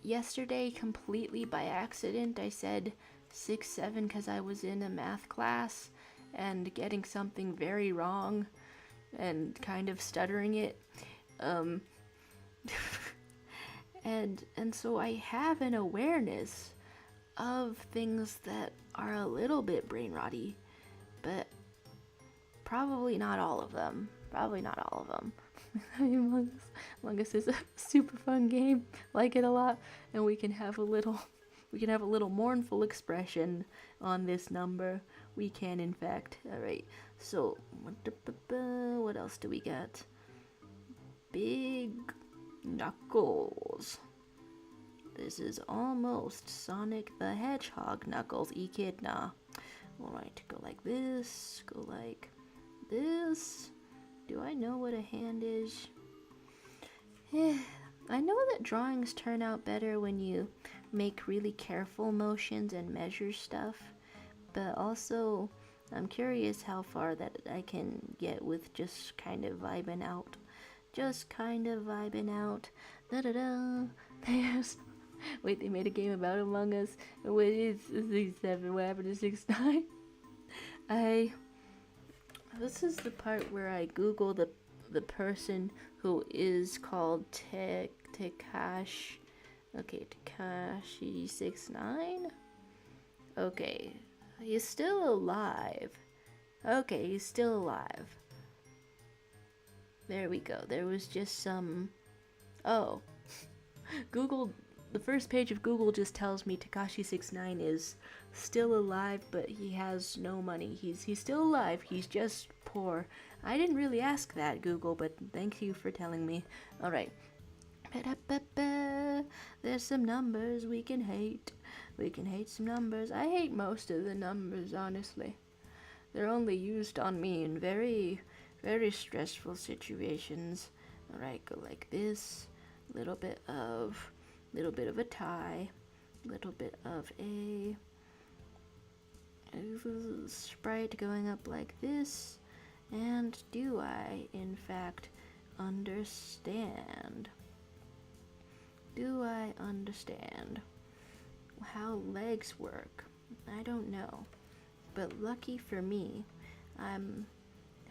Yesterday, completely by accident, I said 6-7 because I was in a math class and getting something very wrong and kind of stuttering it. And so I have an awareness of things that are a little bit brain rotty, but probably not all of them. Among Us is a super fun game. Like it a lot, and we can have a little mournful expression on this number. We can, in fact. All right. So what else do we got? Big Knuckles. This is almost Sonic the Hedgehog Knuckles Echidna. Alright, go like this, go like this. Do I know what a hand is? I know that drawings turn out better when you make really careful motions and measure stuff, but also I'm curious how far that I can get with just kind of vibing out. Just kind of vibing out. Da-da-da. There's... Wait, they made a game about Among Us. What is 6-7? What happened to 6-9? This is the part where I Google the person who is called Tekashi. Okay, Tekashi 6-9? Okay, he's still alive. Okay, he's still alive. There we go. There was just some... Oh. Google... The first page of Google just tells me Tekashi 6-9 is still alive, but he has no money. He's still alive, he's just poor. I didn't really ask that, Google, but thank you for telling me. Alright. There's some numbers we can hate. We can hate some numbers. I hate most of the numbers, honestly. They're only used on me in very, very stressful situations. Alright, go like this. Little bit of a tie, little bit of a sprite going up like this. And do I, in fact, understand? Do I understand how legs work? I don't know. But lucky for me, I'm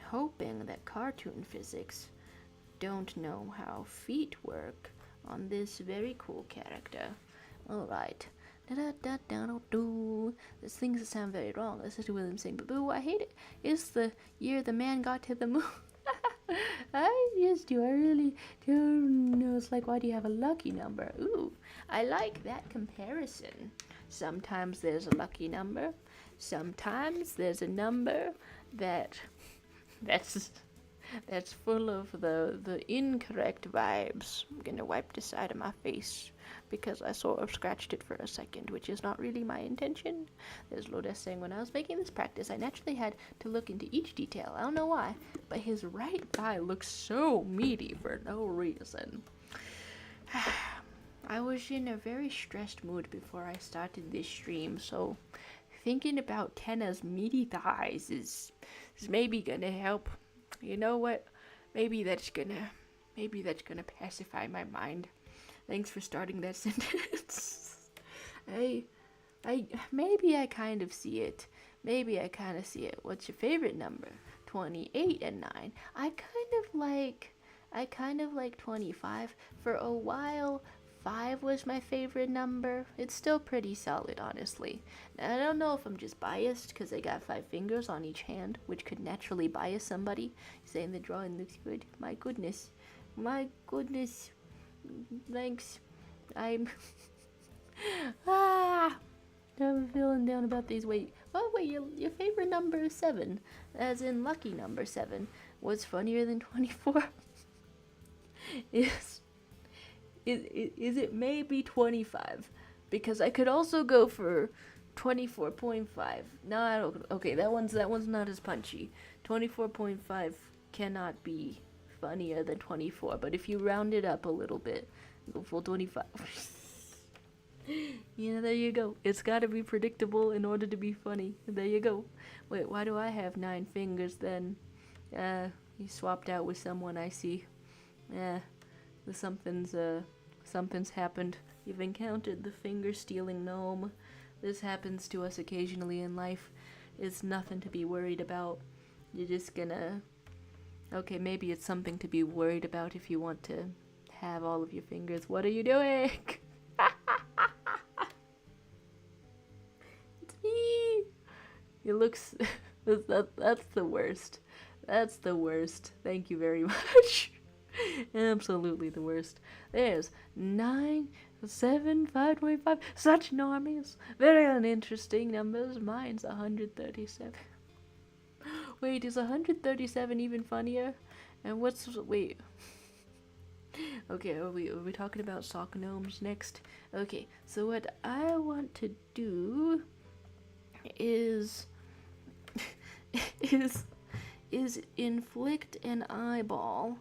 hoping that cartoon physics don't know how feet work on this very cool character. Alright. There's things that sound very wrong. Listen to William sing, but boo, I hate it. It's the year the man got to the moon. I just do. I really don't know. It's like, why do you have a lucky number? Ooh, I like that comparison. Sometimes there's a lucky number. Sometimes there's a number that's full of the incorrect vibes. I'm gonna wipe the side of my face because I sort of scratched it for a second, which is not really my intention. There's Lodes saying, when I was making this practice, I naturally had to look into each detail. I don't know why, but his right eye looks so meaty for no reason. I was in a very stressed mood before I started this stream, so thinking about Tenna's meaty thighs is maybe gonna help. You know what? Maybe that's gonna pacify my mind. Thanks for starting that sentence. Maybe I kind of see it. Maybe I kind of see it. What's your favorite number? 28 and 9. I kind of like 25. For a while, 5 was my favorite number. It's still pretty solid, honestly. Now, I don't know if I'm just biased because I got 5 fingers on each hand, which could naturally bias somebody saying the drawing looks good. My goodness. Thanks. I'm I'm feeling down about these. Wait, your favorite number is 7, as in lucky number 7. What's funnier than 24? Is it maybe 25? Because I could also go for 24.5. No, I don't. Okay, that one's not as punchy. 24.5 cannot be funnier than 24. But if you round it up a little bit, go for 25. Yeah, there you go. It's got to be predictable in order to be funny. There you go. Wait, why do I have 9 fingers then? You swapped out with someone, I see. Something's happened. You've encountered the finger-stealing gnome. This happens to us occasionally in life. It's nothing to be worried about. You're just gonna... Okay, maybe it's something to be worried about if you want to have all of your fingers. What are you doing? It's me! It looks... that's the worst. That's the worst. Thank you very much. Absolutely the worst. There's 9, 7, 5.5. Such normies. Very uninteresting numbers. Mine's 137. Wait, is 137 even funnier? And wait. Okay, are we talking about sock gnomes next? Okay, so what I want to do is is inflict an eyeball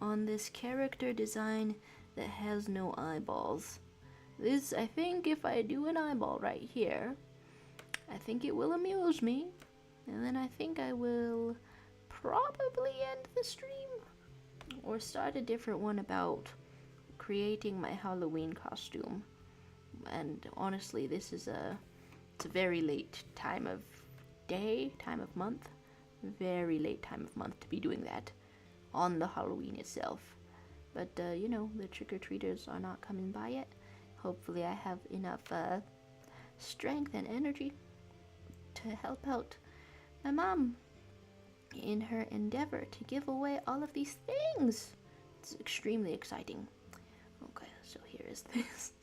on this character design that has no eyeballs. This, I think, if I do an eyeball right here, I think it will amuse me, and then I think I will probably end the stream or start a different one about creating my Halloween costume. And honestly, it's a very late time of day, time of month, very late time of month to be doing that on the Halloween itself. But the trick-or-treaters are not coming by yet. Hopefully I have enough strength and energy to help out my mom in her endeavor to give away all of these things. It's extremely exciting. Okay, so here is this.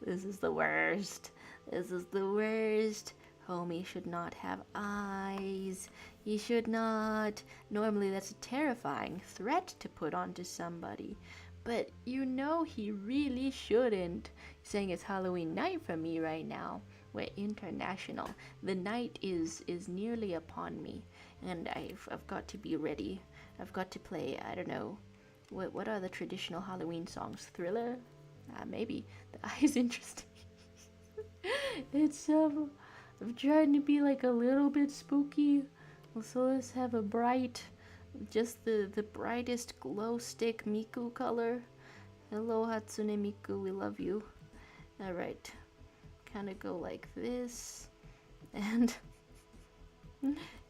This is the worst. This is the worst. Homie should not have eyes. He should not. Normally that's a terrifying threat to put onto somebody. But he really shouldn't. He's saying it's Halloween night for me right now. We're international. The night is nearly upon me. And I've got to be ready. I've got to play, I don't know. What are the traditional Halloween songs? Thriller? Maybe. The Eye is interesting. It's I'm trying to be like a little bit spooky. So let's have a bright, just the brightest glow stick Miku color. Hello Hatsune Miku, we love you. Alright. Kind of go like this. And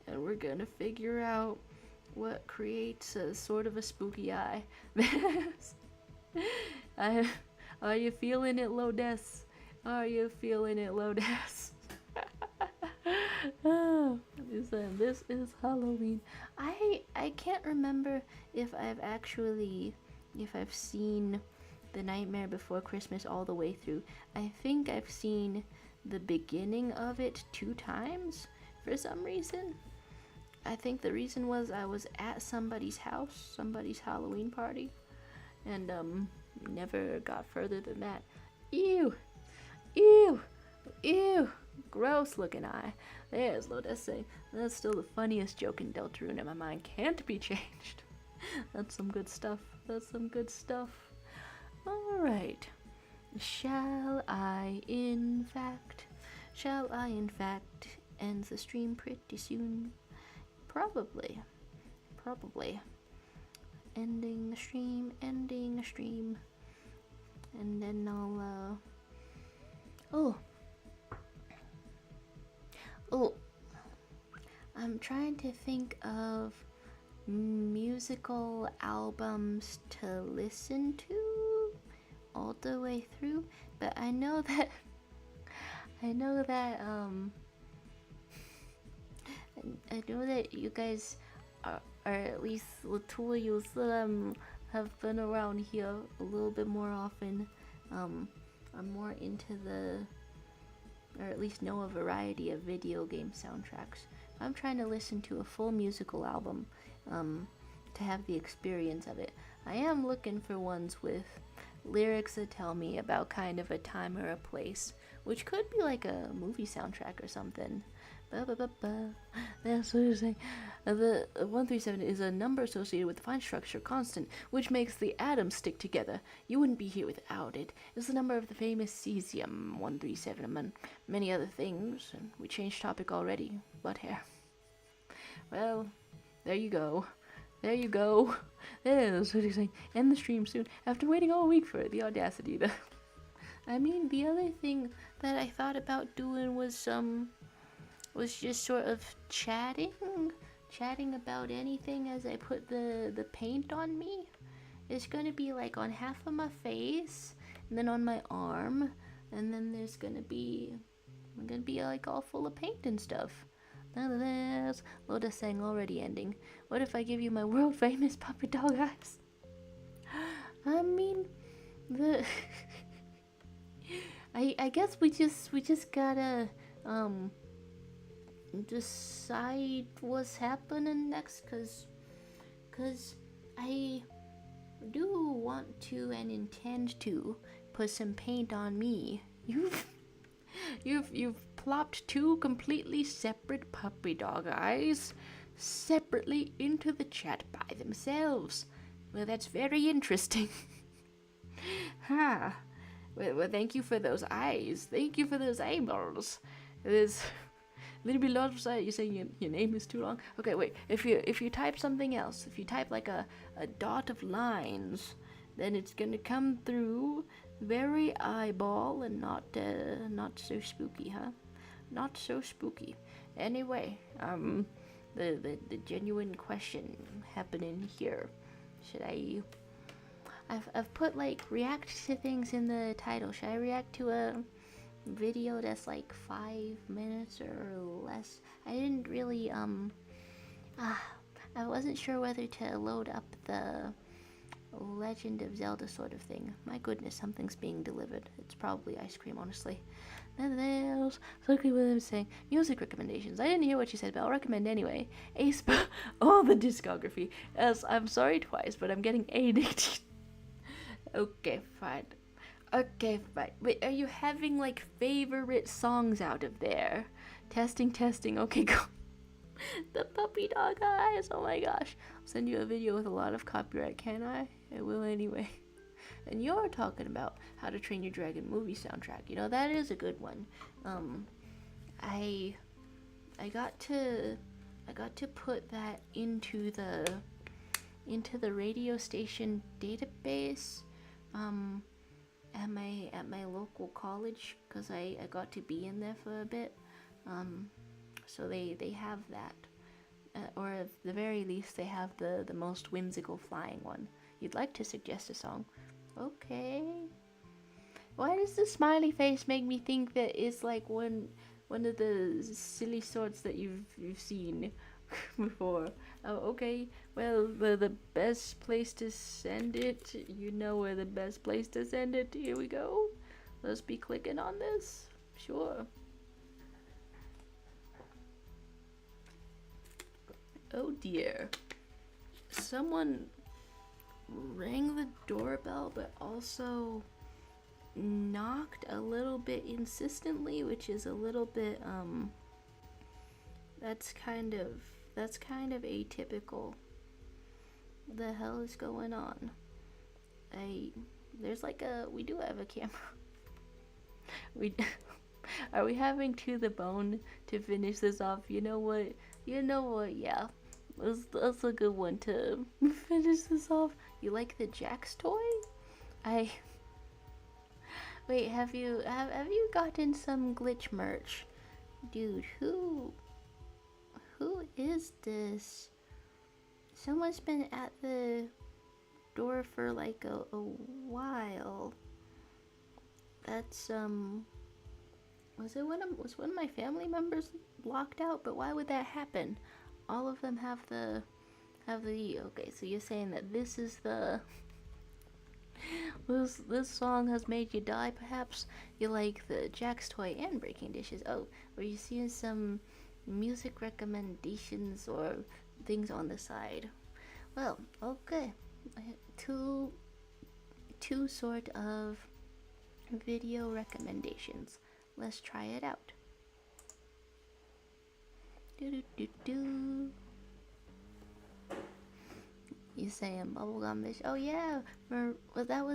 we're gonna figure out what creates a sort of a spooky eye. Are you feeling it, Lodes? Are you feeling it, Lodes? Oh, this is Halloween. I can't remember if I've seen The Nightmare Before Christmas all the way through. I think I've seen the beginning of it 2 times for some reason. I think the reason was I was at somebody's house, somebody's Halloween party, and never got further than that. Ew, ew, ew, gross looking eye. There's Lotus saying, that's still the funniest joke in Deltarune, and my mind can't be changed. That's some good stuff. That's some good stuff. Alright. Shall I in fact end the stream pretty soon? Probably. Ending the stream. And then I'll, Oh, I'm trying to think of musical albums to listen to all the way through, but I know that you guys are at least Latoya have been around here a little bit more often. I'm more into or at least know a variety of video game soundtracks. I'm trying to listen to a full musical album to have the experience of it. I am looking for ones with lyrics that tell me about kind of a time or a place, which could be like a movie soundtrack or something. That's what you're saying. The 137 is a number associated with the fine structure constant, which makes the atoms stick together. You wouldn't be here without it. It's the number of the famous cesium 137 among many other things. And we changed topic already. Butt hair. Well, there you go. That's what you're saying. End the stream soon. After waiting all week for it, the audacity. I mean, the other thing that I thought about doing was just sort of chatting about anything as I put the paint on me. It's gonna be like on half of my face, and then on my arm, and then I'm gonna be like all full of paint and stuff. Nonetheless, Lotus saying already ending. What if I give you my world famous puppet dog eyes? I mean, I guess we just gotta decide what's happening next, cause do want to and intend to put some paint on me. You've plopped two completely separate puppy dog eyes separately into the chat by themselves. Well, that's very interesting. Huh. Well, thank you for those eyes. Thank you for those eyeballs. It is a little bit lost sight. You're saying your name is too long? Okay, wait. If you type something else, if you type like a dot of lines, then it's gonna come through very eyeball and not so spooky, huh? Not so spooky. Anyway, the genuine question happening here. Should I've put like react to things in the title. Should I react to a video that's like 5 minutes or less? I didn't really I wasn't sure whether to load up the Legend of Zelda sort of thing. My goodness, something's being delivered. It's probably ice cream, honestly. There's exactly what I'm saying. Music recommendations. I didn't hear what you said, but I'll recommend anyway. All the discography. As I'm sorry twice, but I'm getting addicted. Okay, fine. Okay, fine. Wait, are you having like favorite songs out of there? Testing. Okay, go. The puppy dog eyes. Oh my gosh. I'll send you a video with a lot of copyright, can I? I will anyway. And you're talking about How to Train Your Dragon movie soundtrack. You know, that is a good one. I got to put that into the radio station database at my local college, because I got to be in there for a bit. So they have that, or at the very least they have the most whimsical flying one. You'd like to suggest a song? Okay. Why does the smiley face make me think that it's like one of the silly sorts that you've seen before? Oh, okay. Well, the best place to send it, you know where the best place to send it. Here we go. Let's be clicking on this. Sure. Oh dear. Someone rang the doorbell, but also knocked a little bit insistently, which is a little bit that's kind of atypical. The hell is going on? There's like we do have a camera. Are we having To the Bone to finish this off? You know what, yeah. That's a good one to finish this off. You like the Jax toy? Wait, have you gotten some glitch merch? Dude, who is this? Someone's been at the door for like a while. That's was one of my family members locked out? But why would that happen? All of them have the okay, so you're saying that this is the this song has made you die, perhaps? You like the Jax toy and breaking dishes. Oh, were you seeing some music recommendations or things on the side? Well, okay. Two sort of video recommendations. Let's try it out. You saying bubblegum bitch? Oh yeah, well, that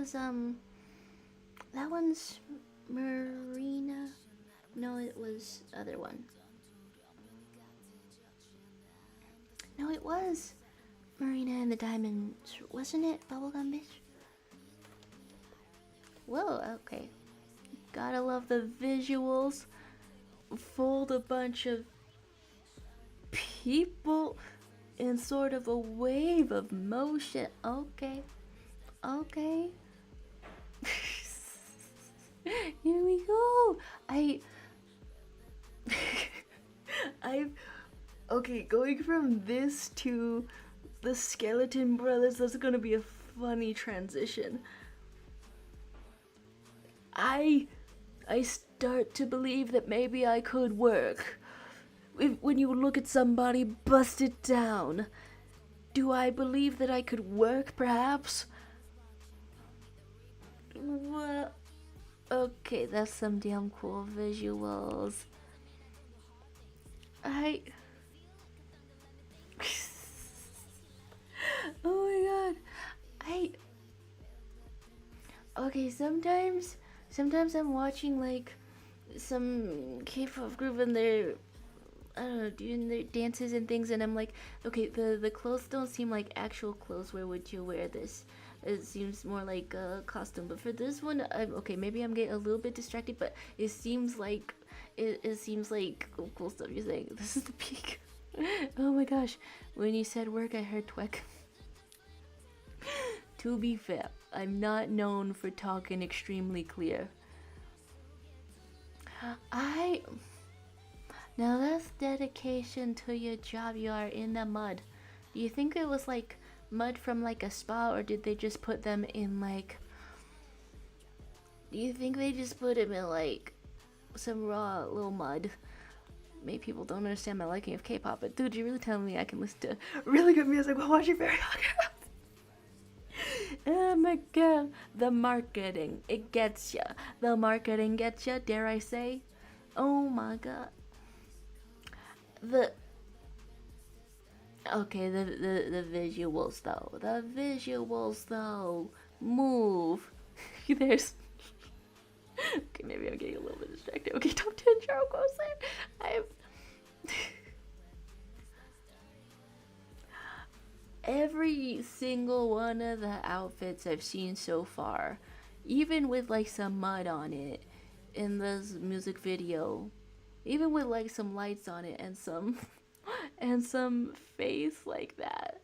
one's Marina. No, it was other one. No, it was Marina and the Diamonds, wasn't it? Bubblegum bitch. Whoa, okay. Gotta love the visuals. Fold a bunch of people in sort of a wave of motion. Okay. Here we go. Okay, going from this to the Skeleton Brothers, that's gonna be a funny transition. I start to believe that maybe I could work. When you look at somebody busted down, do I believe that I could work, perhaps? Well, okay, that's some damn cool visuals. I. Oh my god. I. Okay, sometimes I'm watching like some K-pop group and they're, I don't know, doing their dances and things, and I'm like, okay, the clothes don't seem like actual clothes. Where would you wear this? It seems more like a costume. But for this one, okay, maybe I'm getting a little bit distracted, but it seems like it seems like cool stuff you're saying. This is the peak. Oh my gosh, when you said work, I heard twek. To be fair, I'm not known for talking extremely clear. I Now that's dedication to your job. You are in the mud. Do you think it was like mud from like a spa, or did they just put them in like? Do you think they just put them in like some raw little mud? Maybe people don't understand my liking of K-pop, but dude, you're really telling me I can listen to really good music while watching very hot girls? Oh my god, the marketing, it gets ya. The marketing gets ya, dare I say? Oh my god. The Okay, the visuals though. The visuals though. Move. There's Okay, maybe I'm getting a little bit distracted. Okay, top 10 Charo Quotes. I've every single one of the outfits I've seen so far, even with like some mud on it in this music video, even with like some lights on it and some and some face like that,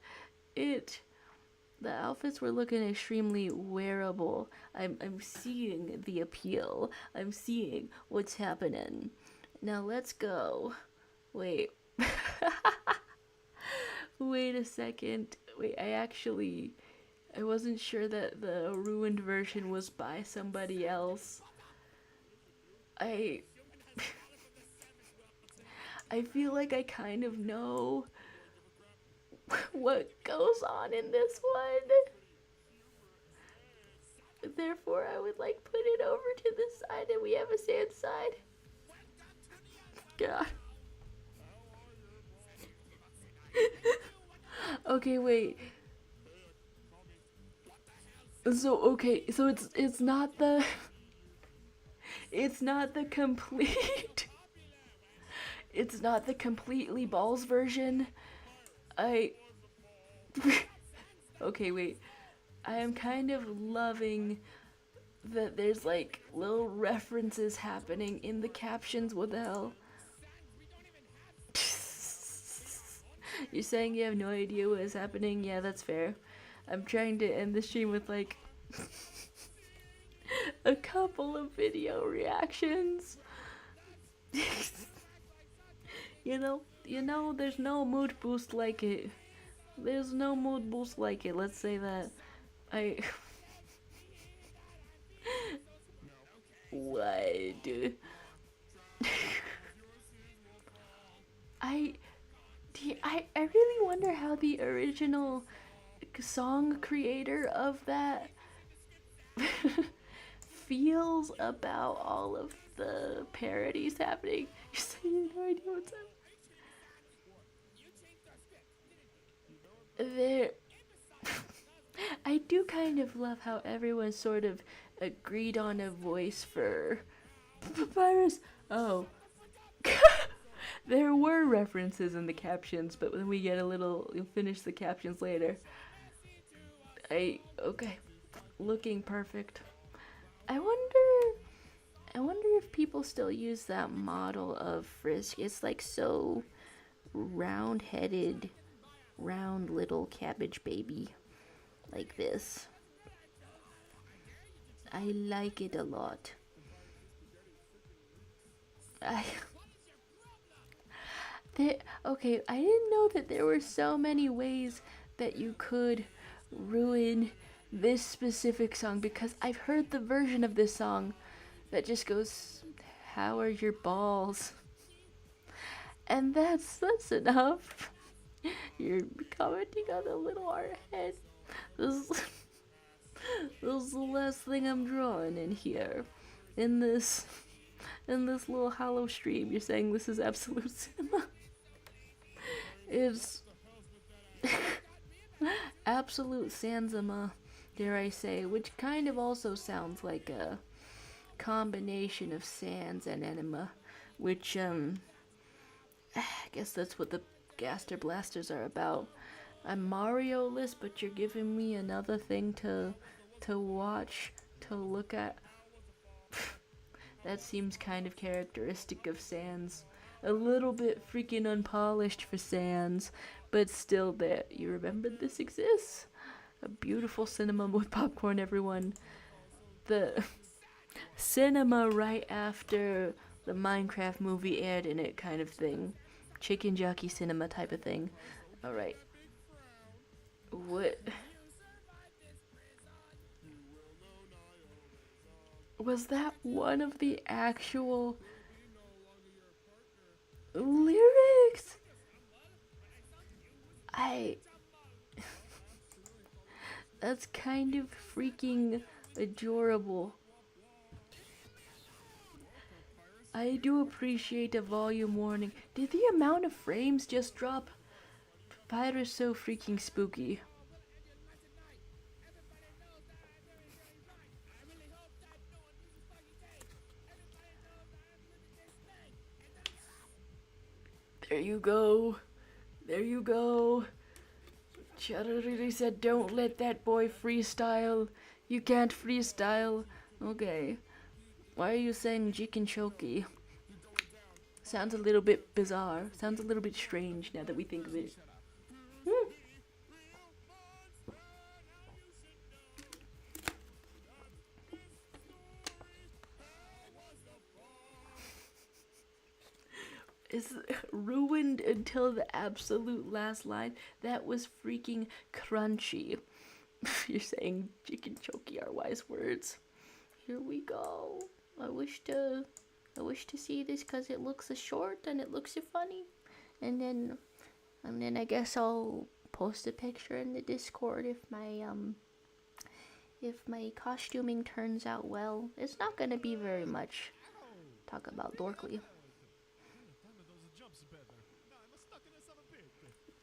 it the outfits were looking extremely wearable. I'm seeing the appeal. I'm seeing what's happening. Now let's go. Wait. Wait a second. Wait, I wasn't sure that the ruined version was by somebody else. I I feel like I kind of know what goes on in this one. Therefore, I would like put it over to the side and we have a sand side. God. Okay, wait. So okay, so it's not the it's not the complete it's not the completely balls version. I Okay, wait. I am kind of loving that there's like little references happening in the captions. What the hell? You're saying you have no idea what is happening? Yeah, that's fair. I'm trying to end the stream with like a couple of video reactions. There's no mood boost like it. There's no mood boost like it. Let's say that. I what? I I really wonder how the original song creator of that feels about all of the parodies happening. You're saying you have no idea what's up. There, I do kind of love how everyone sort of agreed on a voice for Papyrus. Oh. There were references in the captions, but when we get a little, you'll finish the captions later. Okay, looking perfect. I wonder if people still use that model of Frisk. It's like so round-headed, round little cabbage baby, like this. I like it a lot. I okay, I didn't know that there were so many ways that you could ruin this specific song, because I've heard the version of this song that just goes, "How are your balls?" And that's enough. You're commenting on the little art head. This This is the last thing I'm drawing in here. In this little hollow stream. You're saying this is absolute cinema? It's absolute Sanzima, dare I say, which kind of also sounds like a combination of sans and enema, which I guess that's what the Gaster Blasters are about. I'm Mario-less, but you're giving me another thing to watch, to look at. That seems kind of characteristic of Sans. A little bit freaking unpolished for Sans, but still there. You remembered this exists? A beautiful cinema with popcorn, everyone. The cinema right after the Minecraft movie aired in it kind of thing. Chicken jockey cinema type of thing. Alright. What? Was that one of the actual lyrics? That's kind of freaking adorable. I do appreciate a volume warning. Did the amount of frames just drop? Papyrus so freaking spooky. There you go. There you go. Charity said, don't let that boy freestyle. You can't freestyle. Okay. Why are you saying chicken choky? Sounds a little bit bizarre. Sounds a little bit strange now that we think of it. Is ruined until the absolute last line. That was freaking crunchy. You're saying chicken choky are wise words. Here we go. I wish to see this because it looks a short and it looks a funny. And then I guess I'll post a picture in the Discord if my costuming turns out well. It's not gonna be very much. Talk about Dorkly.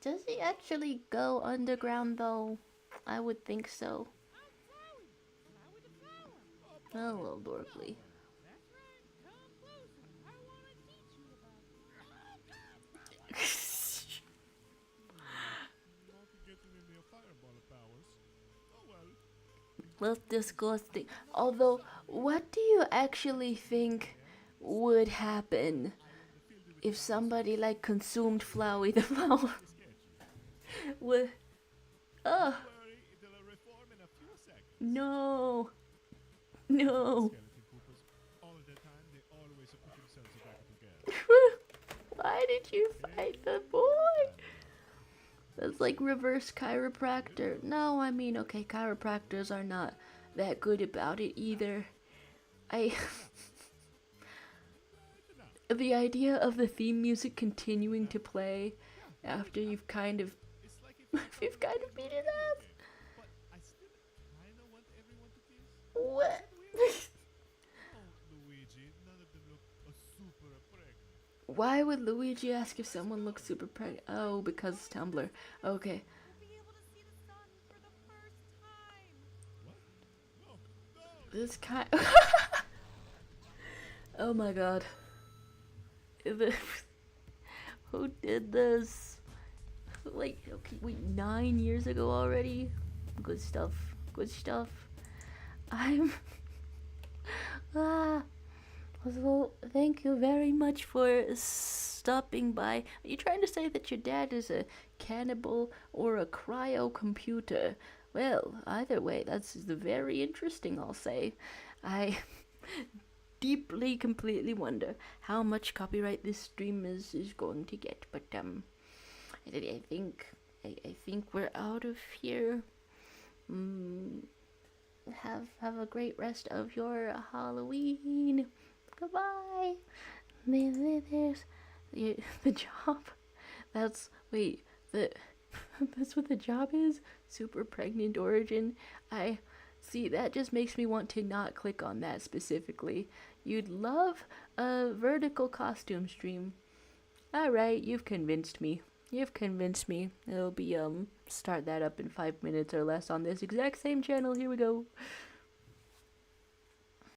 Does he actually go underground though? I would think so. Hello, Dorkly. That's disgusting. Although, what do you actually think would happen if somebody like consumed Flowey the flower? What? Ugh. No. No. Why did you fight the boy? That's like reverse chiropractor. No, I mean, okay, chiropractors are not that good about it either. The idea of the theme music continuing to play after you've kind of beat it up. What? Why would Luigi ask if someone looks super pregnant? Oh, because it's Tumblr. Okay. This kind. Oh my god. Who did this? Like, okay, wait, 9 years ago already? Good stuff. Good stuff. So, thank you very much for stopping by. Are you trying to say that your dad is a cannibal or a cryo computer? Well, either way, that's very interesting, I'll say. I deeply, completely wonder how much copyright this stream is going to get, but I think we're out of here. Have a great rest of your Halloween. Goodbye. There's the job. That's what the job is. Super pregnant origin. See, that just makes me want to not click on that specifically. You'd love a vertical costume stream. Alright, you've convinced me. You've convinced me. It'll be, start that up in 5 minutes or less on this exact same channel. Here we go.